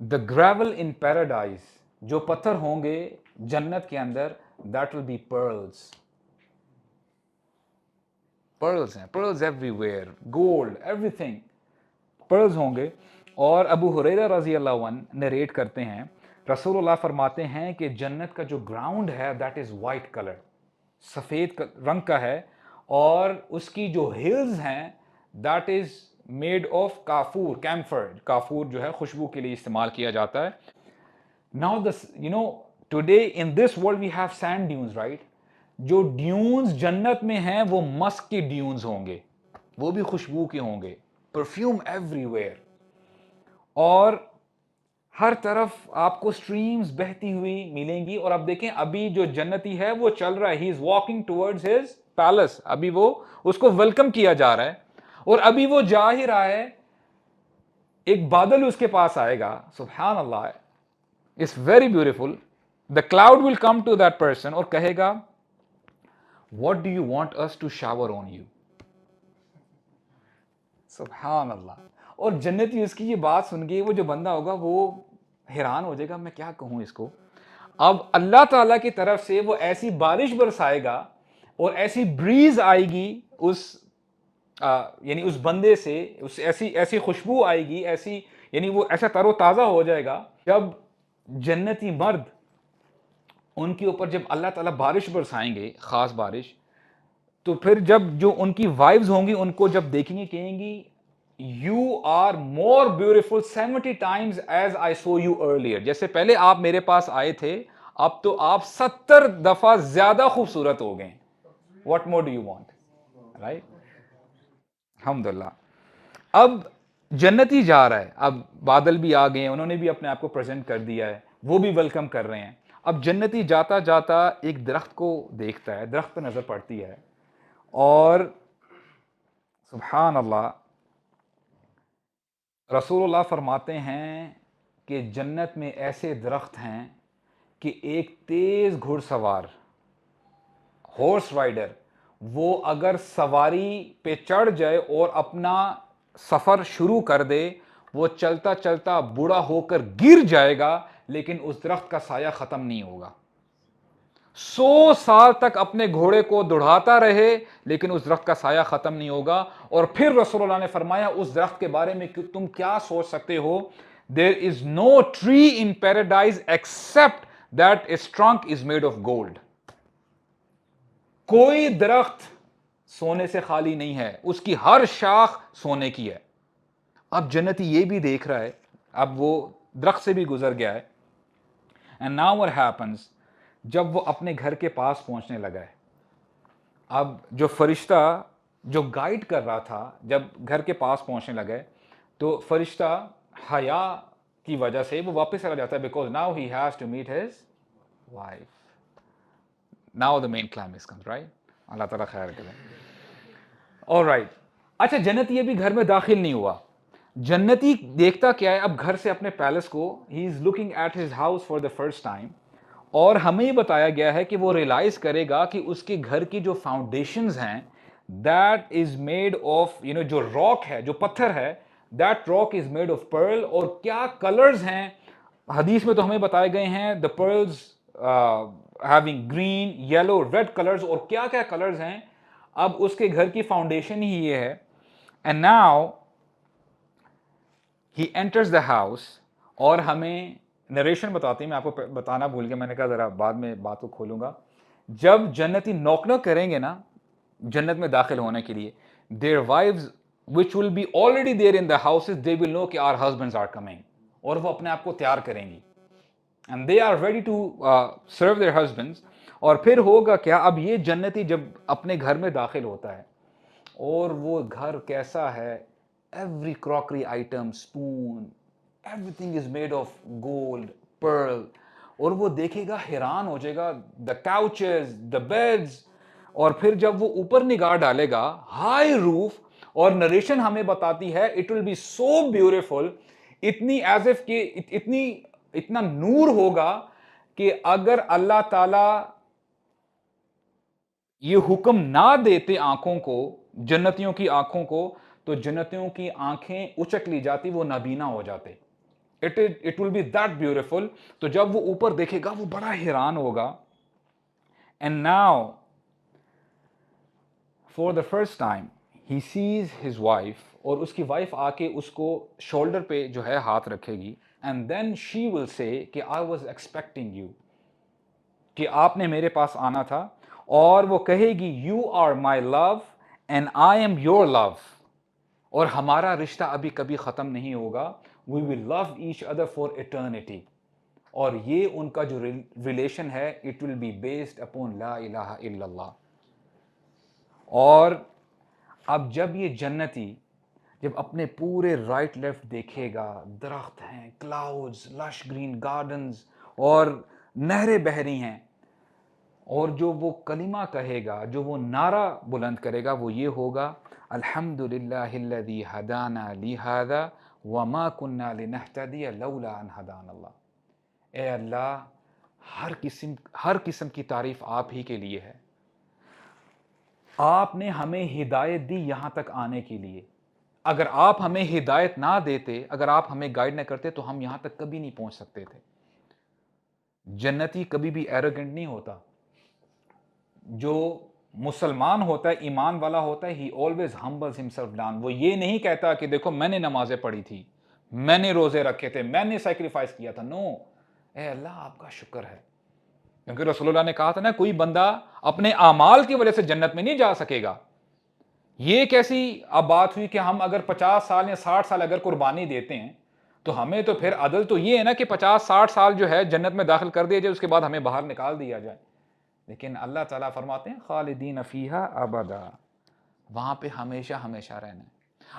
دا گریول ان پیراڈائز، جو پتھر ہوں گے جنت کے اندر، that will be pearls. Pearls ہیں، pearls everywhere, gold, everything pearls ہوں گے۔ اور ابو ہریرہ رضی اللہ عنہ نریٹ کرتے ہیں، رسول اللہ فرماتے ہیں کہ جنت کا جو گراؤنڈ ہے دیٹ از وائٹ کلر، سفید رنگ کا ہے، اور اس کی جو ہلز ہیں دیٹ از میڈ آف کافور، کیمفر، کافور جو ہے خوشبو کے لیے استعمال کیا جاتا ہے۔ Now today in this world we have sand dunes, right؟ جو ڈیونز جنت میں ہیں وہ مسک کے ڈیونز ہوں گے، وہ بھی خوشبو کے ہوں گے، پرفیوم ایوری ویئر، اور ہر طرف آپ کو سٹریمز بہتی ہوئی ملیں گی۔ اور اب دیکھیں، ابھی جو جنتی ہے وہ چل رہا ہے، he is walking towards his palace, ابھی وہ اس کو ویلکم کیا جا رہا ہے، اور ابھی وہ جا ہی رہا ہے، ایک بادل اس کے پاس آئے گا، سبحان اللہ، it's very beautiful, the cloud will come to that person اور کہے گا what do you want us to shower on you, سبحان اللہ۔ اور جنتی اس کی یہ بات سن کے، وہ جو بندہ ہوگا وہ حیران ہو جائے گا، میں کیا کہوں اس کو۔ اب اللہ تعالیٰ کی طرف سے وہ ایسی بارش برسائے گا اور ایسی بریز آئے گی اس یعنی اس بندے سے، اس ایسی خوشبو آئے گی، ایسی یعنی وہ ایسا تر و تازہ ہو جائے گا، جب جنتی مرد ان کے اوپر جب اللہ تعالیٰ بارش برسائیں گے، خاص بارش، تو پھر جب جو ان کی وائفز ہوں گی ان کو جب دیکھیں گی، کہیں گی you are more beautiful 70 times as I saw you earlier, جیسے پہلے آپ میرے پاس آئے تھے، اب تو آپ 70 دفعہ زیادہ خوبصورت ہو گئے۔ What more do you want, right? الحمدللہ۔ اب جنتی جا رہا ہے، اب بادل بھی آ گئے، انہوں نے بھی اپنے آپ کو پریزنٹ کر دیا ہے، وہ بھی ویلکم کر رہے ہیں۔ اب جنتی جاتا جاتا ایک درخت کو دیکھتا ہے، درخت پہ نظر پڑتی ہے، اور سبحان اللہ، رسول اللہ فرماتے ہیں کہ جنت میں ایسے درخت ہیں کہ ایک تیز گھڑ سوار، ہورس رائڈر، وہ اگر سواری پہ چڑھ جائے اور اپنا سفر شروع کر دے، وہ چلتا چلتا بوڑھا ہو کر گر جائے گا، لیکن اس درخت کا سایہ ختم نہیں ہوگا۔ 100 سال تک اپنے گھوڑے کو دوڑاتا رہے، لیکن اس درخت کا سایہ ختم نہیں ہوگا۔ اور پھر رسول اللہ نے فرمایا اس درخت کے بارے میں کہ تم کیا سوچ سکتے ہو، there is no tree in paradise except that its trunk is made of gold۔ کوئی درخت سونے سے خالی نہیں ہے، اس کی ہر شاخ سونے کی ہے۔ اب جنتی یہ بھی دیکھ رہا ہے، اب وہ درخت سے بھی گزر گیا ہے، and now what happens، جب وہ اپنے گھر کے پاس پہنچنے لگا ہے، اب جو فرشتہ جو گائیڈ کر رہا تھا جب گھر کے پاس پہنچنے لگا ہے، تو فرشتہ حیا کی وجہ سے وہ واپس چلا جاتا ہے، because now he has to meet his wife. Now the main climax comes, right? اللہ تعالیٰ خیر کرے۔ آلرائٹ، اچھا، جنتی یہ بھی گھر میں داخل نہیں ہوا، جنتی دیکھتا کیا ہے اب گھر سے اپنے پیلس کو، he is looking at his house for the first time, اور ہمیں یہ بتایا گیا ہے کہ وہ ریلائز کرے گا کہ اس کے گھر کی جو فاؤنڈیشنز ہیں دیٹ از میڈ آف جو راک ہے، جو پتھر ہے، that rock is made of Pearl, اور کیا کلرز ہیں، حدیث میں تو ہمیں بتائے گئے ہیں دا pearls having green, yellow, red colors, اور کیا کیا کلرز ہیں. اب اس کے گھر کی فاؤنڈیشن ہی یہ ہے. And now he enters the house, اور ہمیں نریشن بتاتی ہے, میں آپ کو بتانا بھول گیا, میں نے کہا ذرا بعد میں بات کو کھولوں گا. جب جنتی نوک نوک کریں گے نا جنت میں داخل ہونے کے لیے, their wives which will be already there in the houses, they will know کہ our husbands are coming, اور وہ اپنے آپ کو تیار کریں گی, and they are ready to serve their husbands. اور پھر ہوگا کیا, اب یہ جنتی جب اپنے گھر میں داخل ہوتا ہے, اور وہ گھر کیسا ہے, every crockery item, spoon, everything is made of gold, pearl, اور وہ دیکھے گا حیران ہو جائے گا, the couches, the beds. اور پھر جب وہ اوپر نگاہ ڈالے گا, high roof, اور نریشن ہمیں بتاتی ہے it will be so beautiful, اتنی as if کہ اتنا نور ہوگا کہ اگر اللہ تعالی یہ حکم نہ دیتے آنکھوں کو, جنتیوں کی آنکھوں کو, تو جنتیوں کی آنکھیں اچک لی جاتی, وہ نابینا ہو جاتے. It will be that beautiful. تو جب وہ اوپر دیکھے گا وہ بڑا حیران ہوگا. And now for the first time he sees his wife, اور اس کی وائف آ کے اس کو شولڈر پہ جو ہے ہاتھ رکھے گی, and then she will say کہ I was expecting you, کہ آپ نے میرے پاس آنا تھا, اور وہ کہے گی you are my love and I am your love, اور ہمارا رشتہ ابھی کبھی ختم نہیں ہوگا, we will love each other for eternity. اور یہ ان کا جو ریلیشن ہے it will be based upon لا الہ الا اللہ. اور اب جب یہ جنتی جب اپنے پورے رائٹ لیفٹ دیکھے گا, درخت ہیں, کلاؤڈز, لش گرین گارڈنز, اور نہریں بہہ رہی ہیں, اور جو وہ کلمہ کہے گا, جو وہ نعرہ بلند کرے گا, وہ یہ ہوگا الحمدللہ الذی ہدانا لہذا وما کننا لنہتدی لولا ان ہدانا اللہ. اے اللہ, ہر قسم کی تعریف آپ ہی کے لیے ہے, آپ نے ہمیں ہدایت دی یہاں تک آنے کے لیے. اگر آپ ہمیں ہدایت نہ دیتے, اگر آپ ہمیں گائیڈ نہ کرتے, تو ہم یہاں تک کبھی نہیں پہنچ سکتے تھے. جنتی کبھی بھی ایروگنٹ نہیں ہوتا. جو مسلمان ہوتا ہے, ایمان والا ہوتا ہے, he always humbles himself down. وہ یہ نہیں کہتا کہ دیکھو میں نے نمازیں پڑھی تھی, میں نے روزے رکھے تھے, میں نے سیکریفائس کیا تھا. نو, اے اللہ آپ کا شکر ہے. کیونکہ رسول اللہ نے کہا تھا نا, کوئی بندہ اپنے اعمال کی وجہ سے جنت میں نہیں جا سکے گا. یہ کیسی اب بات ہوئی کہ ہم اگر 50 سال یا 60 سال اگر قربانی دیتے ہیں, تو ہمیں تو پھر عدل تو یہ ہے نا کہ 50-60 سال جو ہے جنت میں داخل کر دیا جائے, اس کے بعد ہمیں باہر نکال دیا جائے. لیکن اللہ تعالیٰ فرماتے ہیں خالدین فیہا ابدا, وہاں پہ ہمیشہ ہمیشہ رہنا ہے.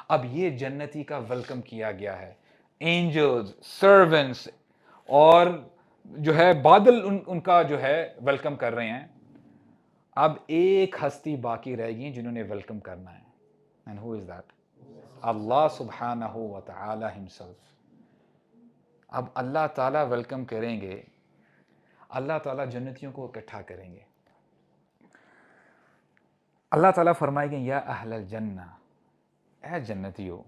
اب یہ جنتی کا ویلکم کیا گیا ہے, اینجلز, سرونٹس, اور جو ہے بادل ان کا جو ہے ویلکم کر رہے ہیں. اب ایک ہستی باقی رہ گئی جنہوں نے ویلکم کرنا ہے, and who is that? اللہ سبحانہ و تعالی himself. اب اللہ تعالیٰ ویلکم کریں گے, اللہ تعالیٰ جنتیوں کو اکٹھا کریں گے. اللہ تعالیٰ فرمائیں گے یا اہل الجنہ, اے جنتیوں.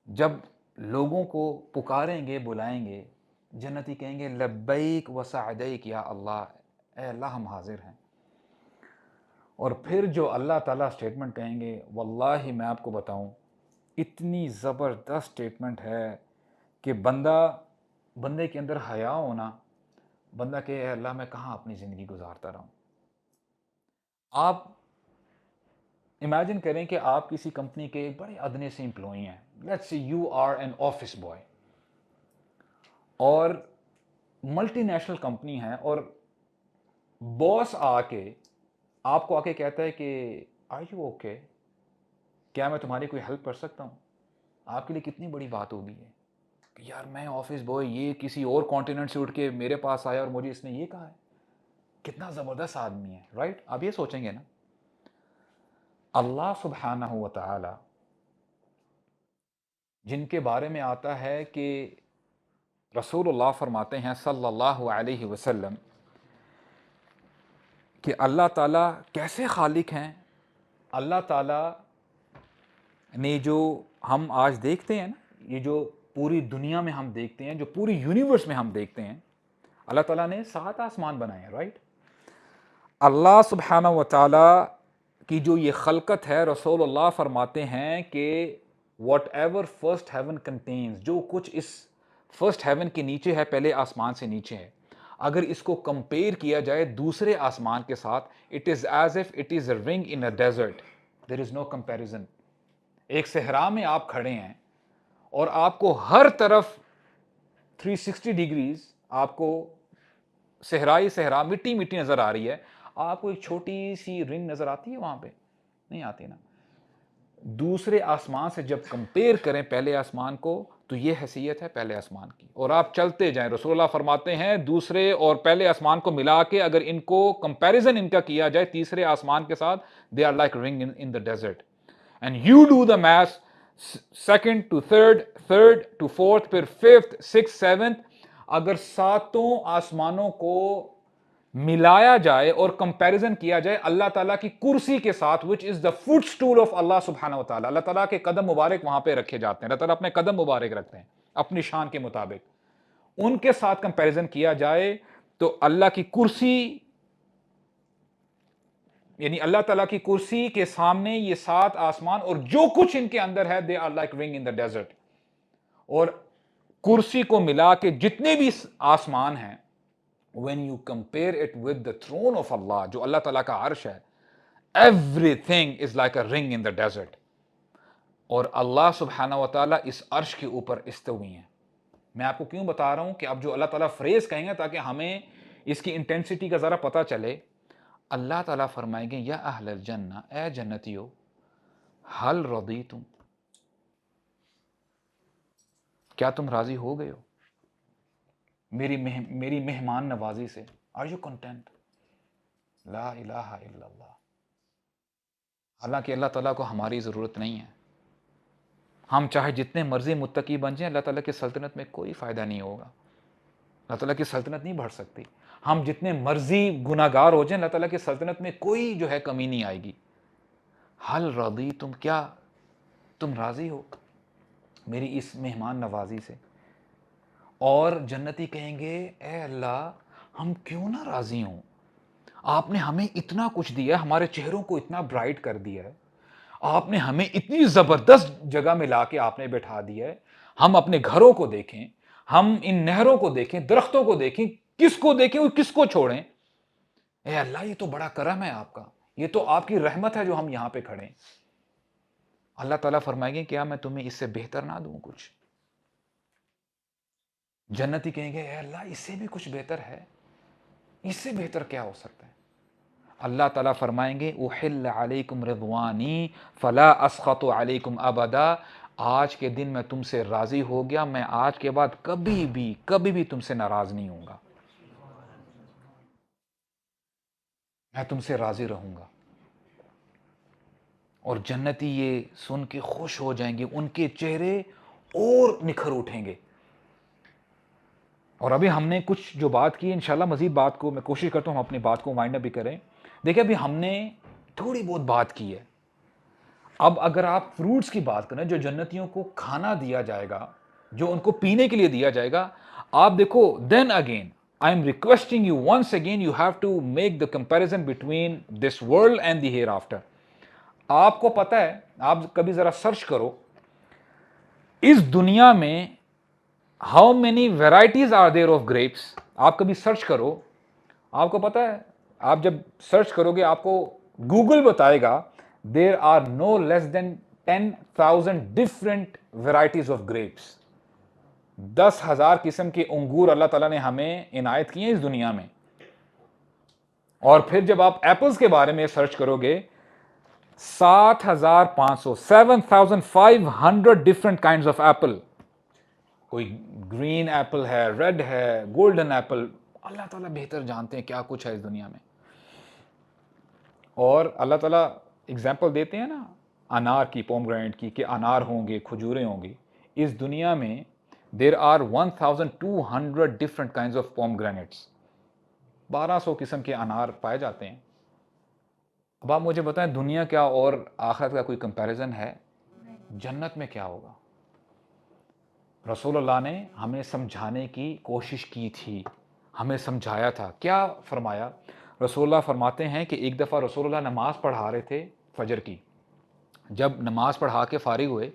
جب لوگوں کو پکاریں گے, بلائیں گے, جنتی کہیں گے لبیک و سعدیک یا اللہ, اے اللہ ہم حاضر ہیں. اور پھر جو اللہ تعالیٰ سٹیٹمنٹ کہیں گے, واللہ میں آپ کو بتاؤں اتنی زبردست سٹیٹمنٹ ہے کہ بندے کے اندر حیا ہونا, بندہ کہ اے اللہ میں کہاں اپنی زندگی گزارتا رہا ہوں. آپ امیجن کریں کہ آپ کسی کمپنی کے ایک بڑے ادنے سے امپلائی ہیں, let's see you are an office boy, اور ملٹی نیشنل کمپنی ہے, اور باس آ کے آپ کو آ کے کہتا ہے کہ آر یو اوکے, کیا میں تمہاری کوئی ہیلپ کر سکتا ہوں. آپ کے لیے کتنی بڑی بات ہوگی ہے کہ یار میں آفس بوائے, یہ کسی اور کانٹیننٹ سے اٹھ کے میرے پاس آیا اور مجھے اس نے یہ کہا ہے, کتنا زبردست آدمی ہے, رائٹ. آپ یہ سوچیں گے نا. اللہ سبحانہ و تعالی جن کے بارے میں آتا ہے کہ رسول اللہ فرماتے ہیں صلی اللہ علیہ وسلم کہ اللہ تعالیٰ کیسے خالق ہیں. اللہ تعالیٰ نے جو ہم آج دیکھتے ہیں نا, یہ جو پوری دنیا میں ہم دیکھتے ہیں, جو پوری یونیورس میں ہم دیکھتے ہیں, اللہ تعالیٰ نے 7 آسمان بنائے ہیں, رائٹ. اللہ سبحانہ و تعالیٰ کی جو یہ خلقت ہے، رسول اللہ فرماتے ہیں کہ whatever first heaven contains, جو کچھ اس فرسٹ ہیون کے نیچے ہے، پہلے آسمان سے نیچے ہے، اگر اس کو کمپیئر کیا جائے دوسرے آسمان کے ساتھ، it is as if it is a ring in a desert, there is know comparison. ایک صحرا میں آپ کھڑے ہیں اور آپ کو ہر طرف 360 ڈگریز آپ کو صحرا مٹی مٹی نظر آ رہی ہے، آپ کو ایک چھوٹی سی رنگ نظر آتی ہے وہاں پہ؟ نہیں آتی نا۔ دوسرے آسمان سے جب کمپیئر کریں پہلے آسمان کو، تو یہ حیثیت ہے پہلے آسمان کی، اور آپ چلتے جائیں۔ رسول اللہ فرماتے ہیں دوسرے اور پہلے آسمان کو ملا کے اگر ان کو کمپیریزن ان کا کیا جائے تیسرے آسمان کے ساتھ، دے are like ring in the desert, and you do the math, second to third, third to fourth, پھر ففتھ، سکس، سیونتھ، اگر ساتوں آسمانوں کو ملایا جائے اور کمپیریزن کیا جائے اللہ تعالیٰ کی کرسی کے ساتھ، which is the footstool of اللہ سبحانہ و تعالیٰ، اللہ تعالیٰ کے قدم مبارک وہاں پہ رکھے جاتے ہیں، اللہ تعالیٰ اپنے قدم مبارک رکھتے ہیں اپنی شان کے مطابق، ان کے ساتھ کمپیریزن کیا جائے تو اللہ کی کرسی، یعنی اللہ تعالیٰ کی کرسی کے سامنے یہ سات آسمان اور جو کچھ ان کے اندر ہے، they are like ring in the desert۔ اور کرسی کو ملا کے جتنے بھی آسمان ہیں، when you compare it with the throne of Allah، جو اللہ تعالیٰ کا عرش ہے، everything is like a ring in the desert۔ اور اللہ سبحانہ و تعالیٰ اس عرش کے اوپر استوی ہیں۔ میں آپ کو کیوں بتا رہا ہوں کہ اب جو اللہ تعالیٰ فریز کہیں گے تاکہ ہمیں اس کی انٹینسٹی کا ذرا پتہ چلے، اللہ تعالیٰ فرمائیں گے یا اہل الجنہ، اے جنتیو، حل رضیتم، کیا تم راضی ہو گئے ہو میری مہمان نوازی سے؟ Are you content? لا الہ الا اللہ۔ حالانکہ اللہ تعالیٰ کو ہماری ضرورت نہیں ہے، ہم چاہے جتنے مرضی متقی بن جائیں، اللہ تعالیٰ کی سلطنت میں کوئی فائدہ نہیں ہوگا، اللہ تعالیٰ کی سلطنت نہیں بڑھ سکتی۔ ہم جتنے مرضی گناہ گار ہو جائیں، اللہ تعالیٰ کی سلطنت میں کوئی جو ہے کمی نہیں آئے گی۔ حل رضیتم، کیا تم راضی ہو میری اس مہمان نوازی سے؟ اور جنتی کہیں گے اے اللہ، ہم کیوں نہ راضی ہوں، آپ نے ہمیں اتنا کچھ دیا، ہمارے چہروں کو اتنا برائٹ کر دیا ہے، آپ نے ہمیں اتنی زبردست جگہ میں لا کے آپ نے بٹھا دیا ہے، ہم اپنے گھروں کو دیکھیں، ہم ان نہروں کو دیکھیں، درختوں کو دیکھیں، کس کو دیکھیں اور کس کو چھوڑیں، اے اللہ یہ تو بڑا کرم ہے آپ کا، یہ تو آپ کی رحمت ہے جو ہم یہاں پہ کھڑے ہیں۔ اللہ تعالیٰ فرمائیں گے کیا میں تمہیں اس سے بہتر نہ دوں کچھ؟ جنتی کہیں گے اے اللہ اس سے بھی کچھ بہتر ہے، اس سے بہتر کیا ہو سکتا ہے؟ اللہ تعالیٰ فرمائیں گے احل علیکم رضوانی فلا اسخط علیکم ابدا، آج کے دن میں تم سے راضی ہو گیا، میں آج کے بعد کبھی بھی تم سے ناراض نہیں ہوں گا، میں تم سے راضی رہوں گا۔ اور جنتی یہ سن کے خوش ہو جائیں گے، ان کے چہرے اور نکھر اٹھیں گے۔ اور ابھی ہم نے کچھ جو بات کی، انشاءاللہ مزید بات کو میں کوشش کرتا ہوں ہم اپنی بات کو وائنڈ اپ بھی کریں۔ دیکھیں ابھی ہم نے تھوڑی بہت بات کی ہے، اب اگر آپ فروٹس کی بات کریں جو جنتیوں کو کھانا دیا جائے گا، جو ان کو پینے کے لیے دیا جائے گا، آپ دیکھو then again I am requesting you once again you have to make the comparison between this world and the hereafter. آپ کو پتہ ہے، آپ کبھی ذرا سرچ کرو اس دنیا میں how many varieties are there of grapes, آپ کبھی سرچ کرو، آپ کو پتہ ہے آپ جب سرچ کرو گے آپ کو گوگل بتائے گا there are no less than 10,000 different varieties of grapes, 10,000 قسم کے انگور اللہ تعالیٰ نے ہمیں عنایت کیے ہیں اس دنیا میں۔ اور پھر جب آپ ایپلز کے بارے میں سرچ کرو گے 7,500 ڈفرنٹ کائنڈز آف ایپل، کوئی گرین ایپل ہے، ریڈ ہے، گولڈن ایپل، اللہ تعالیٰ بہتر جانتے ہیں کیا کچھ ہے اس دنیا میں۔ اور اللہ تعالیٰ اگزامپل دیتے ہیں نا انار کی، پومگرینٹ کی، کہ انار ہوں گے، کھجوریں ہوں گی۔ اس دنیا میں there are 1,200 different kinds of pomegranates, 1200 قسم کے انار پائے جاتے ہیں۔ اب آپ مجھے بتائیں دنیا کیا اور آخرت کا کوئی کمپیریزن ہے؟ جنت میں کیا ہوگا؟ رسول اللہ نے ہمیں سمجھانے کی کوشش کی تھی، ہمیں سمجھایا تھا، کیا فرمایا؟ رسول اللہ فرماتے ہیں کہ ایک دفعہ رسول اللہ نماز پڑھا رہے تھے فجر کی. جب نماز پڑھا کے فارغ ہوئے,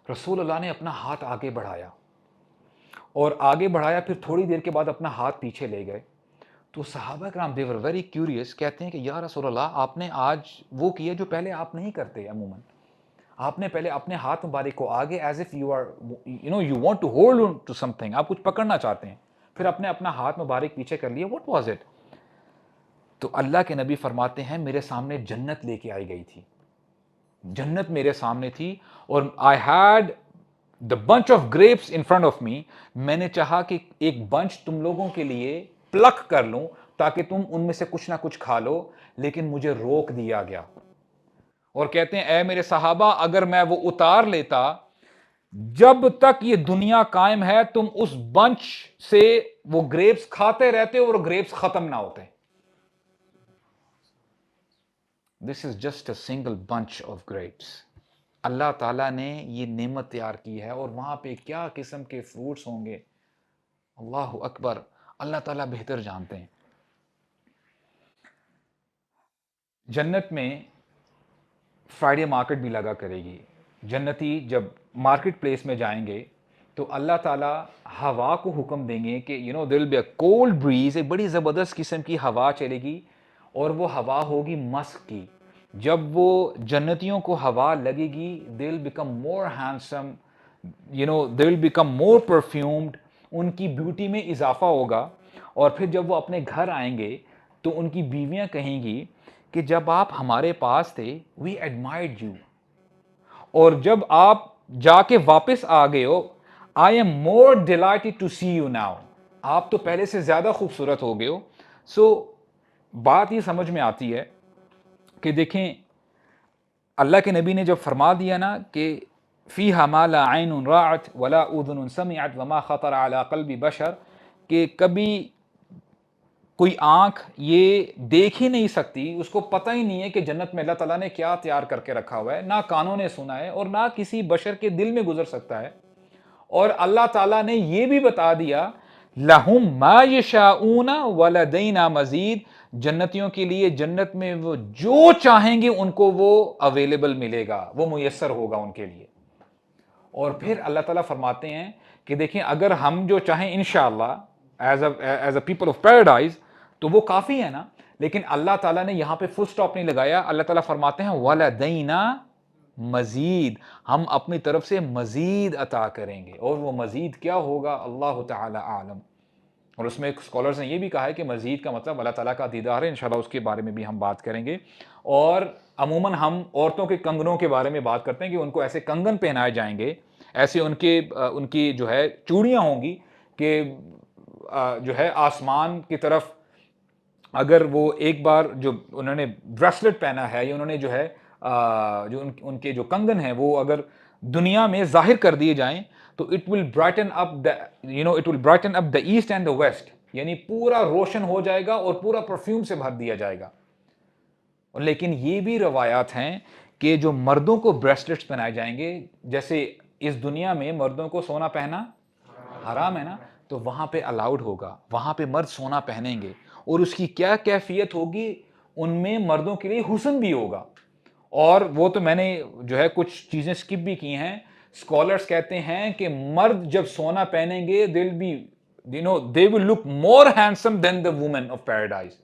رسول اللہ نے اپنا ہاتھ آگے بڑھایا, اور آگے بڑھایا, پھر تھوڑی دیر کے بعد اپنا ہاتھ پیچھے لے گئے. تو صحابہ کرام دے ور ویری کیوریس, کہتے ہیں کہ یا رسول اللہ آپ نے آج وہ کیا جو پہلے آپ نہیں کرتے عموماً. آپ نے پہلے اپنے ہاتھ مبارک کو آگے as if you are you want to hold on to something, آپ کچھ پکڑنا چاہتے ہیں, پھر اپنے اپنا ہاتھ مبارک پیچھے کر لیا. What was it? تو اللہ کے نبی فرماتے ہیں میرے سامنے جنت لے کے آئی گئی تھی, جنت میرے سامنے تھی, اور I had the bunch of grapes in front of me. میں نے چاہا کہ ایک بنچ تم لوگوں کے لیے پلک کر لوں تاکہ تم ان میں سے کچھ نہ کچھ کھا لو, لیکن مجھے روک دیا گیا. اور کہتے ہیں اے میرے صحابہ, اگر میں وہ اتار لیتا, جب تک یہ دنیا قائم ہے تم اس بنچ سے وہ گریپس کھاتے رہتے اور گریپس ختم نہ ہوتے. This is just a single bunch of grapes. اللہ تعالیٰ نے یہ نعمت تیار کی ہے, اور وہاں پہ کیا قسم کے فروٹس ہوں گے, اللہ اکبر, اللہ تعالیٰ بہتر جانتے ہیں. جنت میں فرائیڈے مارکیٹ بھی لگا کرے گی. جنتی جب مارکیٹ پلیس میں جائیں گے تو اللہ تعالیٰ ہوا کو حکم دیں گے کہ there will be a cold breeze, ایک بڑی زبردست قسم کی ہوا چلے گی, اور وہ ہوا ہوگی مسک کی. جب وہ جنتیوں کو ہوا لگے گی they will become more handsome, they will become more perfumed, ان کی بیوٹی میں اضافہ ہوگا. اور پھر جب وہ اپنے گھر آئیں گے تو ان کی بیویاں کہیں گی کہ جب آپ ہمارے پاس تھے we admired you, اور جب آپ جا کے واپس آ گئے ہو I am more delighted to see you now, آپ تو پہلے سے زیادہ خوبصورت ہو گئے ہو. بات یہ سمجھ میں آتی ہے کہ دیکھیں اللہ کے نبی نے جب فرما دیا نا کہ فیہا ما لا عین رأت ولا اذن سمعت وما خطر علی قلب بشر, کہ کبھی کوئی آنکھ یہ دیکھ ہی نہیں سکتی, اس کو پتہ ہی نہیں ہے کہ جنت میں اللہ تعالیٰ نے کیا تیار کر کے رکھا ہوا ہے, نہ کانوں نے سنا ہے اور نہ کسی بشر کے دل میں گزر سکتا ہے. اور اللہ تعالیٰ نے یہ بھی بتا دیا لَهُم مَا يَشَاءُونَ وَلَدَيْنَا مَزِيدٌ, جنتیوں کے لیے جنت میں وہ جو چاہیں گے ان کو وہ اویلیبل ملے گا, وہ میسر ہوگا ان کے لیے. اور پھر اللہ تعالیٰ فرماتے ہیں کہ دیکھیں اگر ہم جو چاہیں انشاءاللہ as a people of paradise تو وہ کافی ہے نا, لیکن اللہ تعالیٰ نے یہاں پہ فل سٹاپ نہیں لگایا. اللہ تعالیٰ فرماتے ہیں وَلَدَيْنَا مزید, ہم اپنی طرف سے مزید عطا کریں گے, اور وہ مزید کیا ہوگا اللہ تعالی عالم. اور اس میں اسکالرز نے یہ بھی کہا ہے کہ مزید کا مطلب اللہ تعالیٰ کا دیدار ہے, انشاءاللہ اس کے بارے میں بھی ہم بات کریں گے. اور عموماً ہم عورتوں کے کنگنوں کے بارے میں بات کرتے ہیں کہ ان کو ایسے کنگن پہنائے جائیں گے, ایسے ان کی جو ہے چوڑیاں ہوں گی کہ جو ہے آسمان کی طرف اگر وہ ایک بار جو انہوں نے بریسلٹ پہنا ہے, یا انہوں نے جو ہے جو ان کے جو کنگن ہیں وہ اگر دنیا میں ظاہر کر دیے جائیں تو it will brighten up the east and the west, یعنی پورا روشن ہو جائے گا اور پورا پرفیوم سے بھر دیا جائے گا. لیکن یہ بھی روایات ہیں کہ جو مردوں کو بریسلٹس پہنائے جائیں گے, جیسے اس دنیا میں مردوں کو سونا پہنا حرام ہے نا, تو وہاں پہ الاؤڈ ہوگا, وہاں پہ مرد سونا پہنیں گے, اور اس کی کیا کیفیت ہوگی, ان میں مردوں کے لیے حسن بھی ہوگا. اور وہ تو میں نے جو ہے کچھ چیزیں سکپ بھی کی ہیں. اسکالرز کہتے ہیں کہ مرد جب سونا پہنیں گے they will look more handsome than the women of paradise.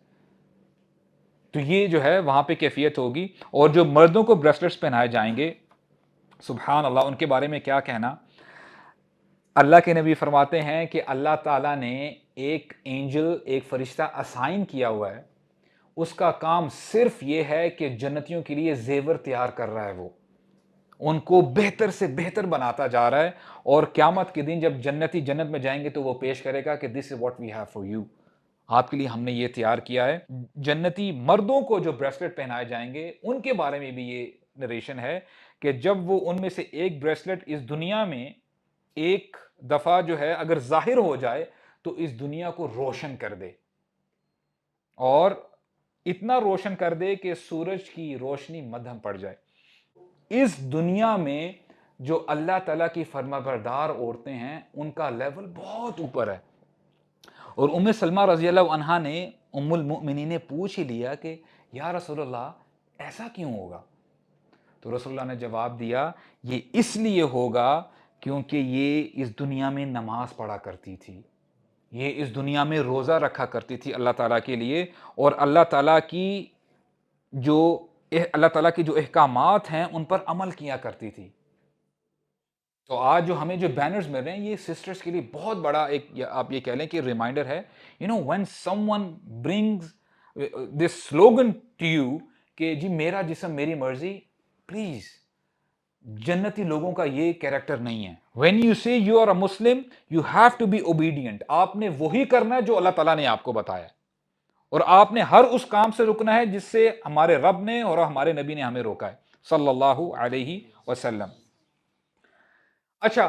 تو یہ جو ہے وہاں پہ کیفیت ہوگی. اور جو مردوں کو بریسلٹس پہنائے جائیں گے, سبحان اللہ, ان کے بارے میں کیا کہنا. اللہ کے نبی فرماتے ہیں کہ اللہ تعالیٰ نے ایک اینجل, ایک فرشتہ اسائن کیا ہوا ہے, اس کا کام صرف یہ ہے کہ جنتیوں کے لیے زیور تیار کر رہا ہے, وہ ان کو بہتر سے بہتر بناتا جا رہا ہے. اور قیامت کے دن جب جنتی جنت میں جائیں گے تو وہ پیش کرے گا کہ this is what we have for you, آپ کے لیے ہم نے یہ تیار کیا ہے. جنتی مردوں کو جو بریسلٹ پہنائے جائیں گے ان کے بارے میں بھی یہ نریشن ہے کہ جب وہ ان میں سے ایک بریسلٹ اس دنیا میں ایک دفعہ جو ہے اگر ظاہر ہو جائے تو اس دنیا کو روشن کر دے, اور اتنا روشن کر دے کہ سورج کی روشنی مدھم پڑ جائے. اس دنیا میں جو اللہ تعالیٰ کی فرما بردار عورتیں ہیں ان کا لیول بہت اوپر ہے. اور ام سلمہ رضی اللہ عنہا نے ام المؤمنین نے پوچھ ہی لیا کہ یا رسول اللہ ایسا کیوں ہوگا؟ تو رسول اللہ نے جواب دیا یہ اس لیے ہوگا کیونکہ یہ اس دنیا میں نماز پڑھا کرتی تھی، یہ اس دنیا میں روزہ رکھا کرتی تھی اللہ تعالیٰ کے لیے، اور جو اللہ تعالیٰ کی جو احکامات ہیں ان پر عمل کیا کرتی تھی۔ تو آج جو ہمیں جو بینرز مل رہے ہیں یہ سسٹرز کے لیے بہت بڑا ایک آپ یہ کہہ لیں کہ ریمائنڈر ہے، when someone brings this slogan to you کہ جی میرا جسم میری مرضی، پلیز جنتی لوگوں کا یہ کیریکٹر نہیں ہے۔ when you say you are a Muslim you have to be obedient، آپ نے وہی کرنا ہے جو اللہ تعالیٰ نے آپ کو بتایا، اور آپ نے ہر اس کام سے رکنا ہے جس سے ہمارے رب نے اور ہمارے نبی نے ہمیں روکا ہے صلی اللہ علیہ وسلم۔ اچھا،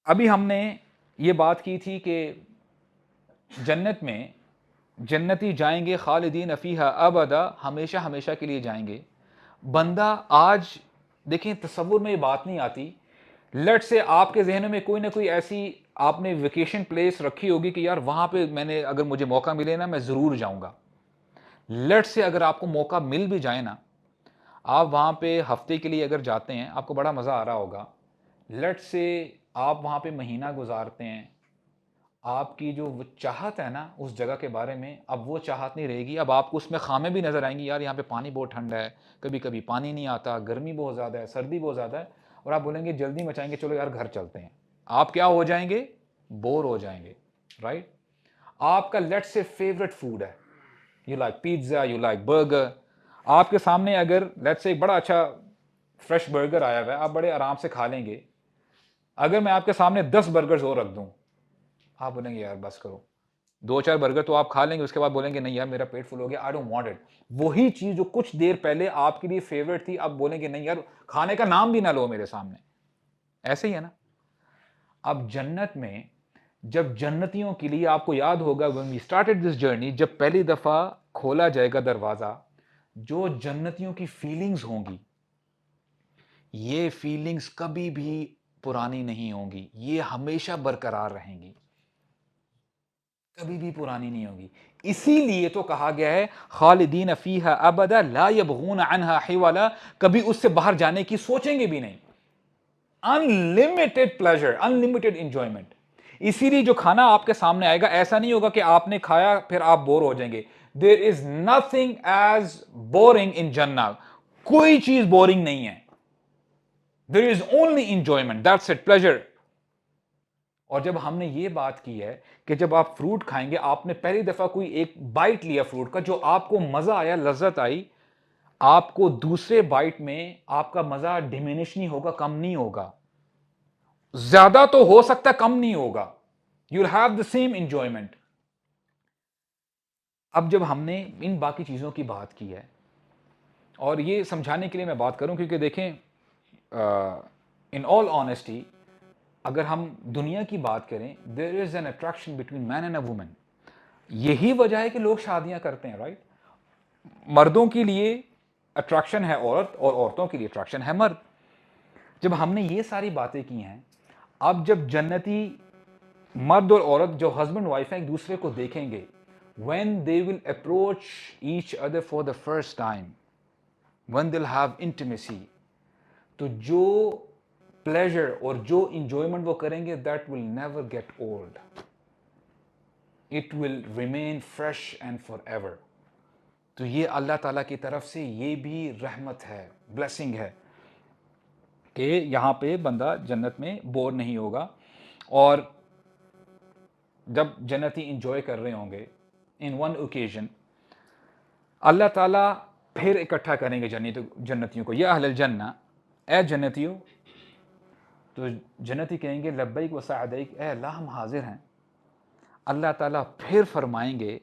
ابھی ہم نے یہ بات کی تھی کہ جنت میں جنتی جائیں گے خالدین فیہا ابدا، ہمیشہ ہمیشہ کے لیے جائیں گے۔ بندہ آج دیکھیں تصور میں یہ بات نہیں آتی، لیٹ سے آپ کے ذہن میں کوئی نہ کوئی ایسی آپ نے ویکیشن پلیس رکھی ہوگی کہ یار وہاں پہ میں نے اگر مجھے موقع ملے نا میں ضرور جاؤں گا۔ لیٹ سے اگر آپ کو موقع مل بھی جائے نا، آپ وہاں پہ ہفتے کے لیے اگر جاتے ہیں آپ کو بڑا مزہ آ رہا ہوگا، لیٹ سے آپ وہاں پہ مہینہ گزارتے ہیں، آپ کی جو چاہت ہے نا اس جگہ کے بارے میں اب وہ چاہت نہیں رہے گی، اب آپ کو اس میں خامیں بھی نظر آئیں گی، یار یہاں پہ پانی بہت ٹھنڈا ہے، کبھی کبھی پانی نہیں آتا، گرمی بہت زیادہ ہے، سردی بہت زیادہ ہے، اور آپ بولیں گے جلدی مچائیں گے چلو یار گھر چلتے ہیں، آپ کیا ہو جائیں گے؟ بور ہو جائیں گے، رائٹ؟ آپ کا لیٹ سے فیوریٹ فوڈ ہے، you like pizza, you like burger, آپ کے سامنے اگر لیٹ سے ایک بڑا اچھا فریش برگر آیا ہوا ہے، آپ بڑے آرام سے کھا لیں گے۔ اگر میں آپ کے سامنے 10 برگرز اور رکھ دوں، آپ بولیں گے یار بس کرو، 2-4 برگر تو آپ کھا لیں گے، اس کے بعد بولیں گے نہیں یار میرا پیٹ فل ہو گیا، آئی ڈونٹ وانٹ اٹ۔ وہی چیز جو کچھ دیر پہلے آپ کے لیے فیوریٹ تھی، اب بولیں گے نہیں یار کھانے کا نام بھی نہ لو میرے سامنے۔ ایسے ہی ہے نا؟ اب جنت میں جب جنتیوں کے لیے آپ کو یاد ہوگا when we started this journey، جب پہلی دفعہ کھولا جائے گا دروازہ، جو جنتیوں کی فیلنگز ہوں گی، یہ فیلنگز کبھی بھی پرانی نہیں ہوں گی، یہ ہمیشہ برقرار رہیں گی، کبھی بھی پرانی نہیں ہوگی۔ اسی لیے تو کہا گیا ہے خالدین فیہا ابدا لا یبغون عنہا حولا، کبھی اس سے باہر جانے کی سوچیں گے بھی نہیں۔ Unlimited pleasure, unlimited enjoyment. اسی لیے جو کھانا آپ کے سامنے آئے گا ایسا نہیں ہوگا کہ آپ نے کھایا پھر آپ بور ہو جائیں گے۔ There is nothing as boring in جنہ، کوئی چیز بورنگ نہیں ہے۔ There is only enjoyment, that's it, pleasure. اور جب ہم نے یہ بات کی ہے کہ جب آپ فروٹ کھائیں گے، آپ نے پہلی دفعہ کوئی ایک بائٹ لیا فروٹ کا، جو آپ کو مزہ آیا، لذت آئی، آپ کو دوسرے بائٹ میں آپ کا مزہ ڈیمینش نہیں ہوگا، کم نہیں ہوگا، زیادہ تو ہو سکتا ہے کم نہیں ہوگا، you will have the same enjoyment. اب جب ہم نے ان باقی چیزوں کی بات کی ہے، اور یہ سمجھانے کے لیے میں بات کروں کیونکہ دیکھیں ان آل آنیسٹی اگر ہم دنیا کی بات کریں، there is an attraction between man and a woman. یہی وجہ ہے کہ لوگ شادیاں کرتے ہیں، رائٹ؟ مردوں کے لیے اٹریکشن ہے عورت، اور عورتوں کے لیے اٹریکشن ہے مرد۔ جب ہم نے یہ ساری باتیں کی ہیں، اب جب جنتی مرد اور عورت جو ہسبینڈ وائف ہیں ایک دوسرے کو دیکھیں گے، when they will approach each other for the first time, when they'll have intimacy، تو جو پلیزر اور جو انجوائمنٹ وہ کریں گے that will never get old، it will remain fresh and forever۔ تو یہ اللہ تعالیٰ کی طرف سے یہ بھی رحمت ہے، بلیسنگ ہے کہ یہاں پہ بندہ جنت میں بور نہیں ہوگا۔ اور جب جنتی انجوائے کر رہے ہوں گے ان ون اوکیزن، اللہ تعالیٰ پھر اکٹھا کریں گے جنتیوں کو، یا اہل الجنہ، اے جنتیوں۔ تو جنتی کہیں گے لبیک و سعدیک، اے اللہ ہم حاضر ہیں۔ اللہ تعالیٰ پھر فرمائیں گے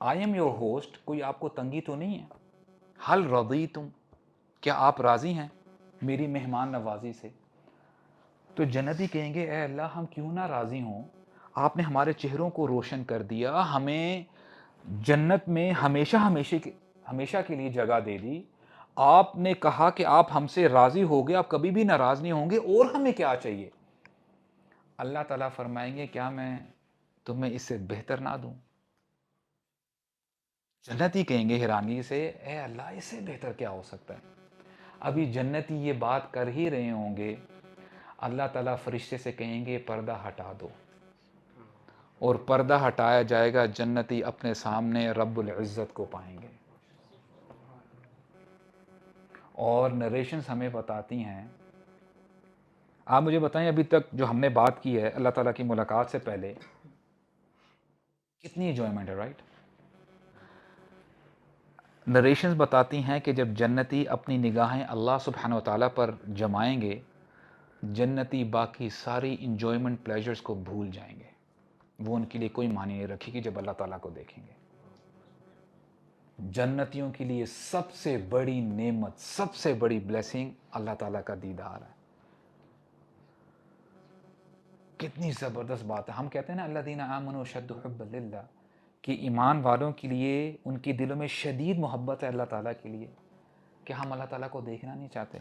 آئی ایم یور ہوسٹ، کوئی آپ کو تنگی تو نہیں ہے؟ حل رضیتم، کیا آپ راضی ہیں میری مہمان نوازی سے؟ تو جنتی کہیں گے اے اللہ ہم کیوں نہ راضی ہوں، آپ نے ہمارے چہروں کو روشن کر دیا، ہمیں جنت میں ہمیشہ کے لیے جگہ دے دی، آپ نے کہا کہ آپ ہم سے راضی ہو گئے، آپ کبھی بھی ناراض نہیں ہوں گے، اور ہمیں کیا چاہیے؟ اللہ تعالیٰ فرمائیں گے کیا میں تمہیں اس سے بہتر نہ دوں؟ جنتی کہیں گے حیرانی سے، اے اللہ اس سے بہتر کیا ہو سکتا ہے؟ ابھی جنتی یہ بات کر ہی رہے ہوں گے، اللہ تعالیٰ فرشتے سے کہیں گے پردہ ہٹا دو، اور پردہ ہٹایا جائے گا، جنتی اپنے سامنے رب العزت کو پائیں گے۔ اور نریشنز ہمیں بتاتی ہیں، آپ مجھے بتائیں ابھی تک جو ہم نے بات کی ہے اللہ تعالیٰ کی ملاقات سے پہلے کتنی انجوائمنٹ ہے، رائٹ؟ نریشنز بتاتی ہیں کہ جب جنتی اپنی نگاہیں اللہ سبحانہ و تعالیٰ پر جمائیں گے، جنتی باقی ساری انجوائمنٹ پلیجرز کو بھول جائیں گے، وہ ان کے لیے کوئی معنی نہیں رکھے گی جب اللہ تعالیٰ کو دیکھیں گے۔ جنتیوں کے لیے سب سے بڑی نعمت، سب سے بڑی بلیسنگ اللہ تعالیٰ کا دیدار ہے۔ کتنی زبردست بات ہے۔ ہم کہتے ہیں نا الذین آمنوا اشد حبا للہ، کہ ایمان والوں کے لیے ان کے دلوں میں شدید محبت ہے اللہ تعالیٰ کے لیے، کہ ہم اللہ تعالیٰ کو دیکھنا نہیں چاہتے۔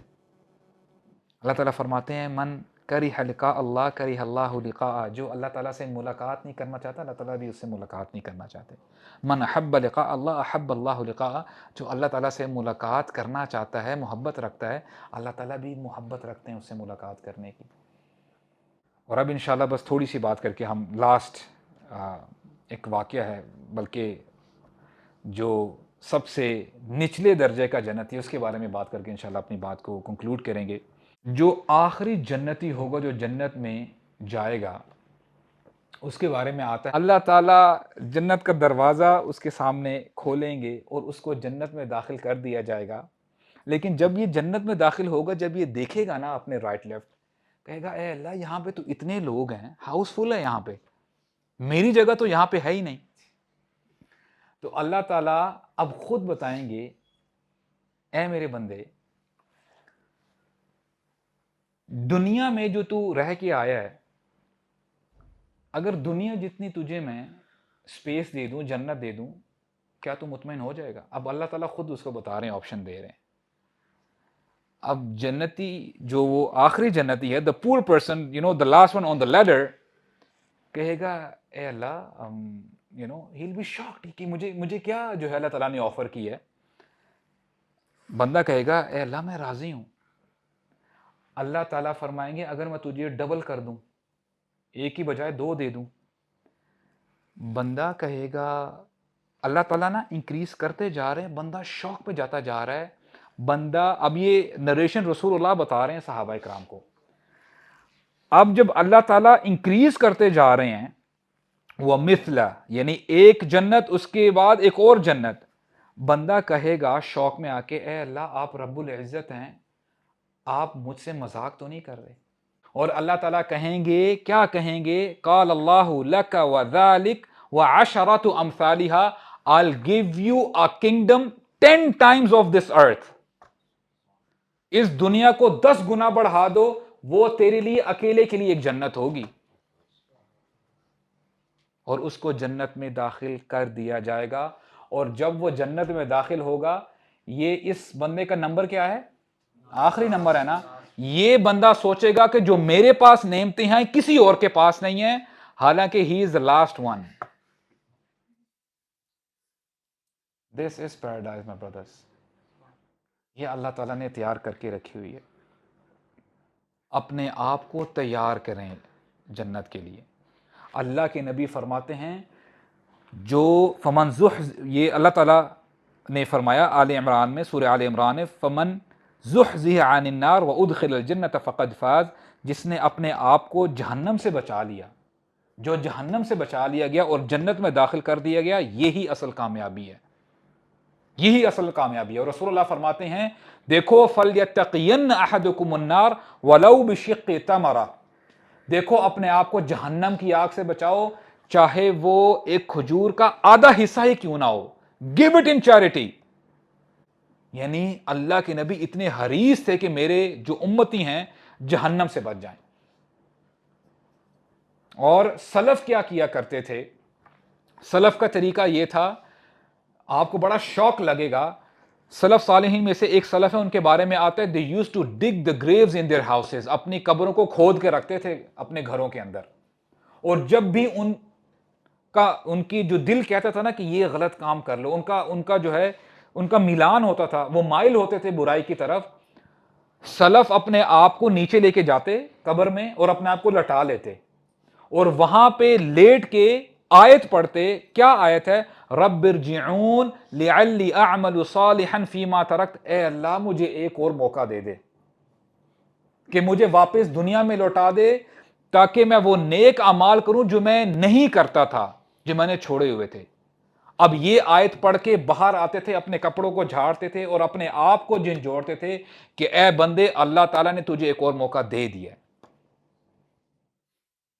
اللہ تعالیٰ فرماتے ہیں من کرہ لقاء اللہ کرہ اللہ لقاءہ، جو اللہ تعالیٰ سے ملاقات نہیں کرنا چاہتا اللہ تعالیٰ بھی اس سے ملاقات نہیں کرنا چاہتے۔ من احب لقاء اللہ احب اللہ لقاءہ، جو اللہ تعالیٰ سے ملاقات کرنا چاہتا ہے، محبت رکھتا ہے، اللہ تعالیٰ بھی محبت رکھتے ہیں اس سے ملاقات کرنے کی۔ اور اب انشاءاللہ بس تھوڑی سی بات کر کے ہم لاسٹ ایک واقعہ ہے، بلکہ جو سب سے نچلے درجے کا جنتی ہے اس کے بارے میں بات کر کے انشاءاللہ اپنی بات کو کنکلوڈ کریں گے۔ جو آخری جنتی ہوگا جو جنت میں جائے گا، اس کے بارے میں آتا ہے اللہ تعالیٰ جنت کا دروازہ اس کے سامنے کھولیں گے اور اس کو جنت میں داخل کر دیا جائے گا۔ لیکن جب یہ جنت میں داخل ہوگا، جب یہ دیکھے گا نا اپنے رائٹ لیفٹ، کہے گا اے اللہ یہاں پہ تو اتنے لوگ ہیں، ہاؤس فل ہے یہاں پہ، میری جگہ تو یہاں پہ ہے ہی نہیں۔ تو اللہ تعالیٰ اب خود بتائیں گے اے میرے بندے، دنیا میں جو تو رہ کے آیا ہے، اگر دنیا جتنی تجھے میں سپیس دے دوں، جنت دے دوں، کیا تو مطمئن ہو جائے گا؟ اب اللہ تعالیٰ خود اس کو بتا رہے ہیں، آپشن دے رہے ہیں۔ اب جنتی جو وہ آخری جنتی ہے، the poor person, the last one on the ladder، کہے گا اے اللہ he'll be shocked کہ مجھے کیا جو ہے اللہ تعالیٰ نے آفر کی ہے۔ بندہ کہے گا اے اللہ میں راضی ہوں۔ اللہ تعالیٰ فرمائیں گے اگر میں تجھے ڈبل کر دوں، ایک کی بجائے 2 دے دوں، بندہ کہے گا اللہ تعالیٰ نا انکریز کرتے جا رہے ہیں، بندہ شوق پہ جاتا جا رہا ہے۔ بندہ، اب یہ نریشن رسول اللہ بتا رہے ہیں صحابہ کرام کو، اب جب اللہ تعالیٰ انکریز کرتے جا رہے ہیں، وہ مثلا یعنی ایک جنت اس کے بعد ایک اور جنت، بندہ کہے گا شوق میں آ کے اے اللہ آپ رب العزت ہیں، آپ مجھ سے مذاق تو نہیں کر رہے؟ اور اللہ تعالیٰ کہیں گے، کیا کہیں گے؟ قال اللہ لک وذالک وعشرۃ امثالھا، I'll give you a kingdom 10 times of this earth۔ اس دنیا کو 10 گنا بڑھا دو، وہ تیرے لیے اکیلے کے لیے ایک جنت ہوگی، اور اس کو جنت میں داخل کر دیا جائے گا۔ اور جب وہ جنت میں داخل ہوگا، یہ اس بندے کا نمبر کیا ہے؟ آخری نمبر ہے نا۔ یہ بندہ سوچے گا کہ جو میرے پاس نعمتیں ہیں کسی اور کے پاس نہیں ہیں، حالانکہ ہی از the last one۔ This is paradise my brothers۔ یہ اللہ تعالیٰ نے تیار کر کے رکھی ہوئی ہے۔ اپنے آپ کو تیار کریں جنت کے لیے۔ اللہ کے نبی فرماتے ہیں جو فمن یہ اللہ تعالیٰ نے فرمایا آل عمران میں، سورہ آل عمران میں، فمن زحزح عن النار وادخل الجنت فقد فاز، جس نے اپنے آپ کو جہنم سے بچا لیا، جو جہنم سے بچا لیا گیا اور جنت میں داخل کر دیا گیا، یہی اصل کامیابی ہے، یہی اصل کامیابی ہے۔ اور رسول اللہ فرماتے ہیں دیکھو فلیتقین احدکم النار ولو بشق تمرہ، دیکھو اپنے آپ کو جہنم کی آگ سے بچاؤ، چاہے وہ ایک کھجور کا آدھا حصہ ہی کیوں نہ ہو، give it in charity۔ یعنی اللہ کے نبی اتنے حریص تھے کہ میرے جو امتی ہیں جہنم سے بچ جائیں۔ اور سلف کیا کیا کرتے تھے؟ سلف کا طریقہ یہ تھا، آپ کو بڑا شوق لگے گا، سلف صالحین میں سے ایک سلف ہے، ان کے بارے میں آتا ہے they used to dig the graves in their houses، اپنی قبروں کو کھود کے رکھتے تھے اپنے گھروں کے اندر، اور جب بھی ان ان کی جو دل کہتا تھا نا کہ یہ غلط کام کر لو، ان کا جو ہے ان کا میلان ہوتا تھا، وہ مائل ہوتے تھے برائی کی طرف، سلف اپنے آپ کو نیچے لے کے جاتے قبر میں اور اپنے آپ کو لٹا لیتے اور وہاں پہ لیٹ کے آیت پڑھتے. کیا آیت ہے؟ رب ارجعون لعلی اعمل صالحا فیما ترکت، اے اللہ مجھے ایک اور موقع دے دے کہ مجھے واپس دنیا میں لوٹا دے تاکہ میں وہ نیک اعمال کروں جو میں نہیں کرتا تھا، جو میں نے چھوڑے ہوئے تھے. اب یہ آیت پڑھ کے باہر آتے تھے، اپنے کپڑوں کو جھاڑتے تھے اور اپنے آپ کو جھنجھوڑتے تھے کہ اے بندے، اللہ تعالیٰ نے تجھے ایک اور موقع دے دیا،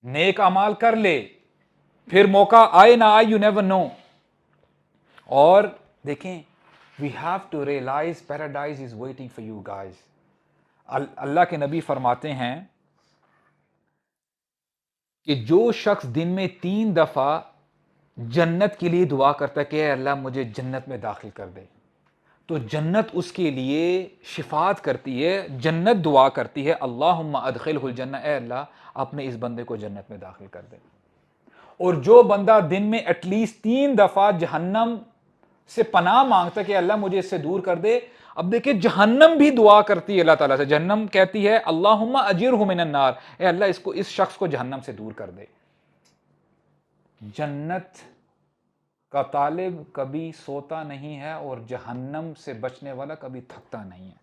نیک اعمال کر لے، پھر موقع آئے نہ آئے یو نیور نو. اور دیکھیں we have to realize paradise is waiting for you guys. اللہ کے نبی فرماتے ہیں کہ جو شخص دن میں 3 دفعہ جنت کے لیے دعا کرتا ہے کہ اے اللہ مجھے جنت میں داخل کر دے، تو جنت اس کے لیے شفاعت کرتی ہے، جنت دعا کرتی ہے اللہم ادخلہ الجنہ، اے اللہ اپنے اس بندے کو جنت میں داخل کر دے. اور جو بندہ دن میں ایٹ لیسٹ 3 دفعہ جہنم سے پناہ مانگتا ہے کہ اللہ مجھے اس سے دور کر دے. اب دیکھیں جہنم بھی دعا کرتی ہے اللہ تعالیٰ سے، جہنم کہتی ہے اللہم اجرہ من النار، اے اللہ اس شخص کو جہنم سے دور کر دے. جنت کا طالب کبھی سوتا نہیں ہے اور جہنم سے بچنے والا کبھی تھکتا نہیں ہے.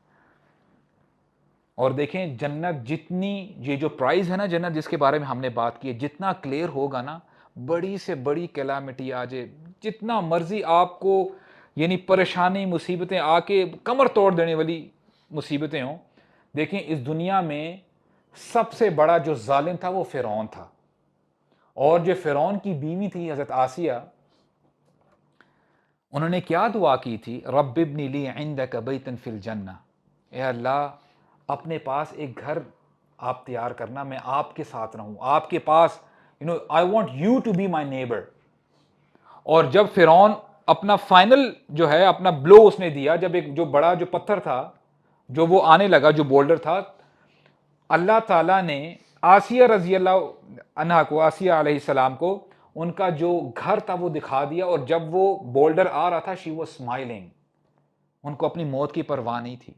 اور دیکھیں جنت جتنی، یہ جو پرائز ہے نا جنت جس کے بارے میں ہم نے بات کی ہے، جتنا کلیئر ہوگا نا، بڑی سے بڑی کیلامٹی آ جائے، جتنا مرضی آپ کو یعنی پریشانی مصیبتیں آ کے کمر توڑ دینے والی مصیبتیں ہوں، دیکھیں اس دنیا میں سب سے بڑا جو ظالم تھا وہ فرعون تھا. اور جو فرعون کی بیوی تھی حضرت آسیہ، انہوں نے کیا دعا کی تھی؟ رب ابن لی عندک بیتا فی الجنہ، اے اللہ اپنے پاس ایک گھر آپ تیار کرنا، میں آپ کے ساتھ رہوں، آپ کے پاس I want you to be my neighbor. اور جب فرعون اپنا فائنل جو ہے اپنا بلو اس نے دیا، جب ایک جو بڑا جو پتھر تھا جو وہ آنے لگا، جو بولڈر تھا، اللہ تعالیٰ نے آسیہ رضی اللہ عنہا کو، آسیہ علیہ السلام کو ان کا جو گھر تھا وہ دکھا دیا. اور جب وہ بولڈر آ رہا تھا شی واز اسمائلنگ، ان کو اپنی موت کی پرواہ نہیں تھی.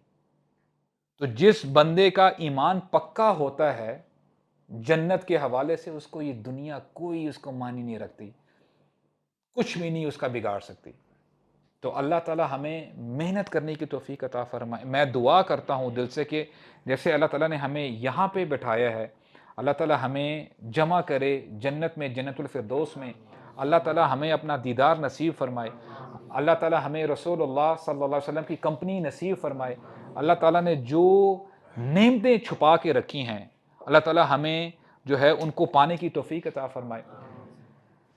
تو جس بندے کا ایمان پکا ہوتا ہے جنت کے حوالے سے، اس کو یہ دنیا کوئی اس کو مانی نہیں رکھتی، کچھ بھی نہیں اس کا بگاڑ سکتی. تو اللہ تعالی ہمیں محنت کرنے کی توفیق عطا فرمائے. میں دعا کرتا ہوں دل سے کہ جیسے اللہ تعالیٰ نے ہمیں یہاں پہ بٹھایا ہے، اللہ تعالیٰ ہمیں جمع کرے جنت میں، جنت الفردوس میں. اللہ تعالیٰ ہمیں اپنا دیدار نصیب فرمائے. اللہ تعالیٰ ہمیں رسول اللہ صلی اللہ علیہ وسلم کی کمپنی نصیب فرمائے. اللہ تعالیٰ نے جو نعمتیں چھپا کے رکھی ہیں، اللہ تعالیٰ ہمیں جو ہے ان کو پانے کی توفیق عطا فرمائے.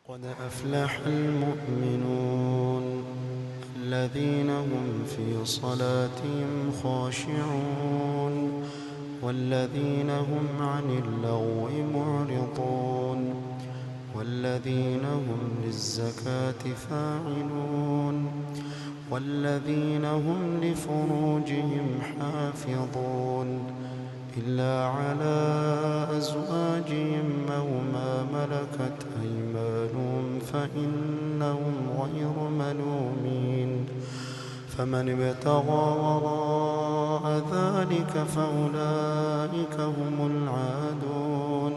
قد افلح المؤمنون الذين هم في صلاتهم خاشعون والذين هم عن اللغو معرضون والذين هم للزكاة فاعلون والذين هم لفروجهم حافظون إلا على أزواجهم أو ما ملكت أيمانهم فإنهم غير ملومين فمن ابتغى وراء ذلك فأولئك هم العادون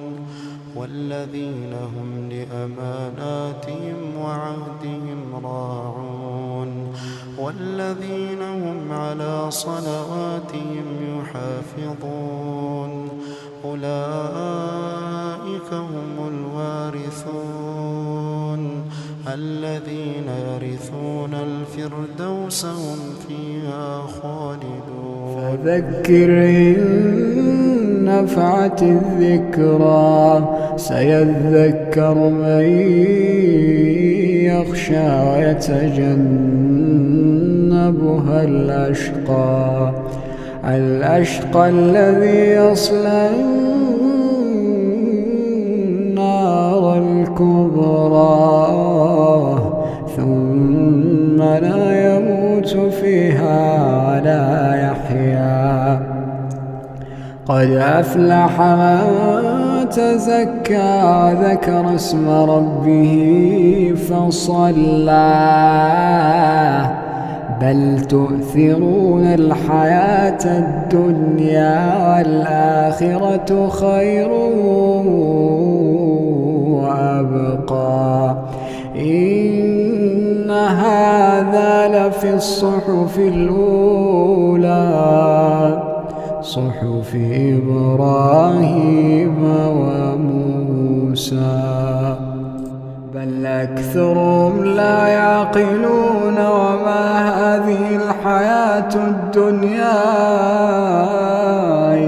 والذين هم لأماناتهم وعهدهم راعون والذين هم على صلواتهم يحافظون أولئك هم الوارثون الذين يرثون الفردوس هم فيها خالدون. فذكر إن نفعت الذكرى سيذكر من يخشى ويتجنبها الأشقى الذي يصلى النار الكبرى ثم لا يموت فيها ولا يحيا قد أفلح من تزكى ذكر اسم ربه فصلى بل تؤثرون الحياة الدنيا والآخرة خير وأبقى إن هذا لفي الصحف الأولى صحف إبراهيم وموسى بل أكثرهم لا يعقلون وما هذه الحياة الدنيا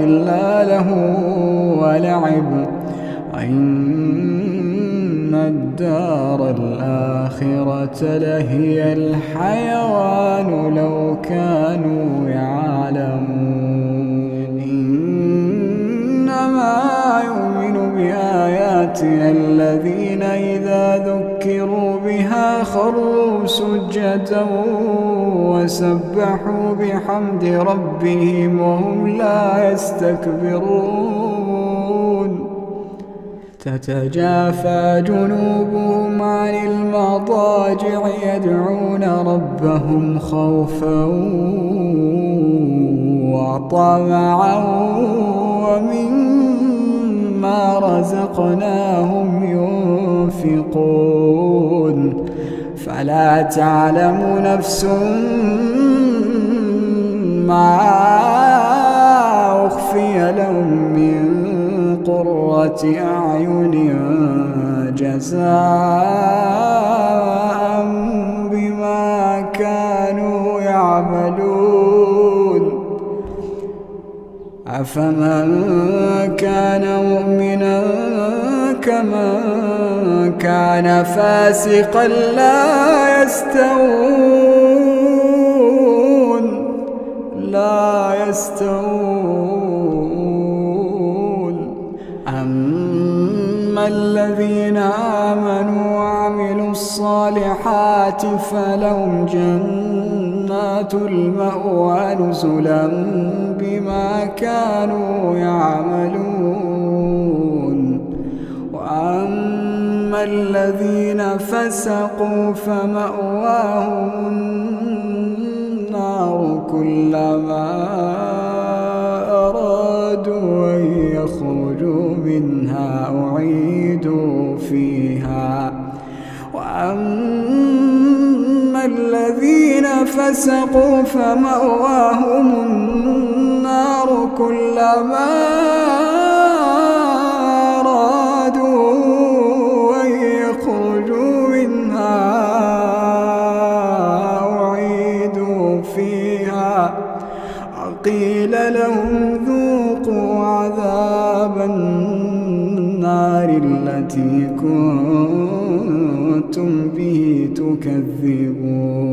إلا له ولعب إن الدار الآخرة لهي الحيوان لو كانوا يعلمون إنما يؤمن بآياتنا الذين إذا ذكروا بها خروا سجدا وسبحوا بحمد ربهم وهم لا يستكبرون تتجافى جنوبهم عن المضاجع يدعون ربهم خوفا وطمعا ومما رزقناهم ينفقون فلا تعلم نفس ما أخفي لهم من قرة أعين جزاء بما كانوا يعملون أفمن كان مؤمنا كمن كان فاسقا لا يستوون أما الذين آمنوا وعملوا الصالحات فلهم جنات المأوى نزلا بما كانوا يعملون وأما الذين فسقوا فمأواهم النار كلما أرادوا أن يخرجوا منها أعيدوا فيها وأما الذين فسقوا فمأواهم النار كلما أرادوا أن يخرجوا منها أعيدوا فيها وقيل لهم ذوقوا عذاب النار التي كنتم به تكذبون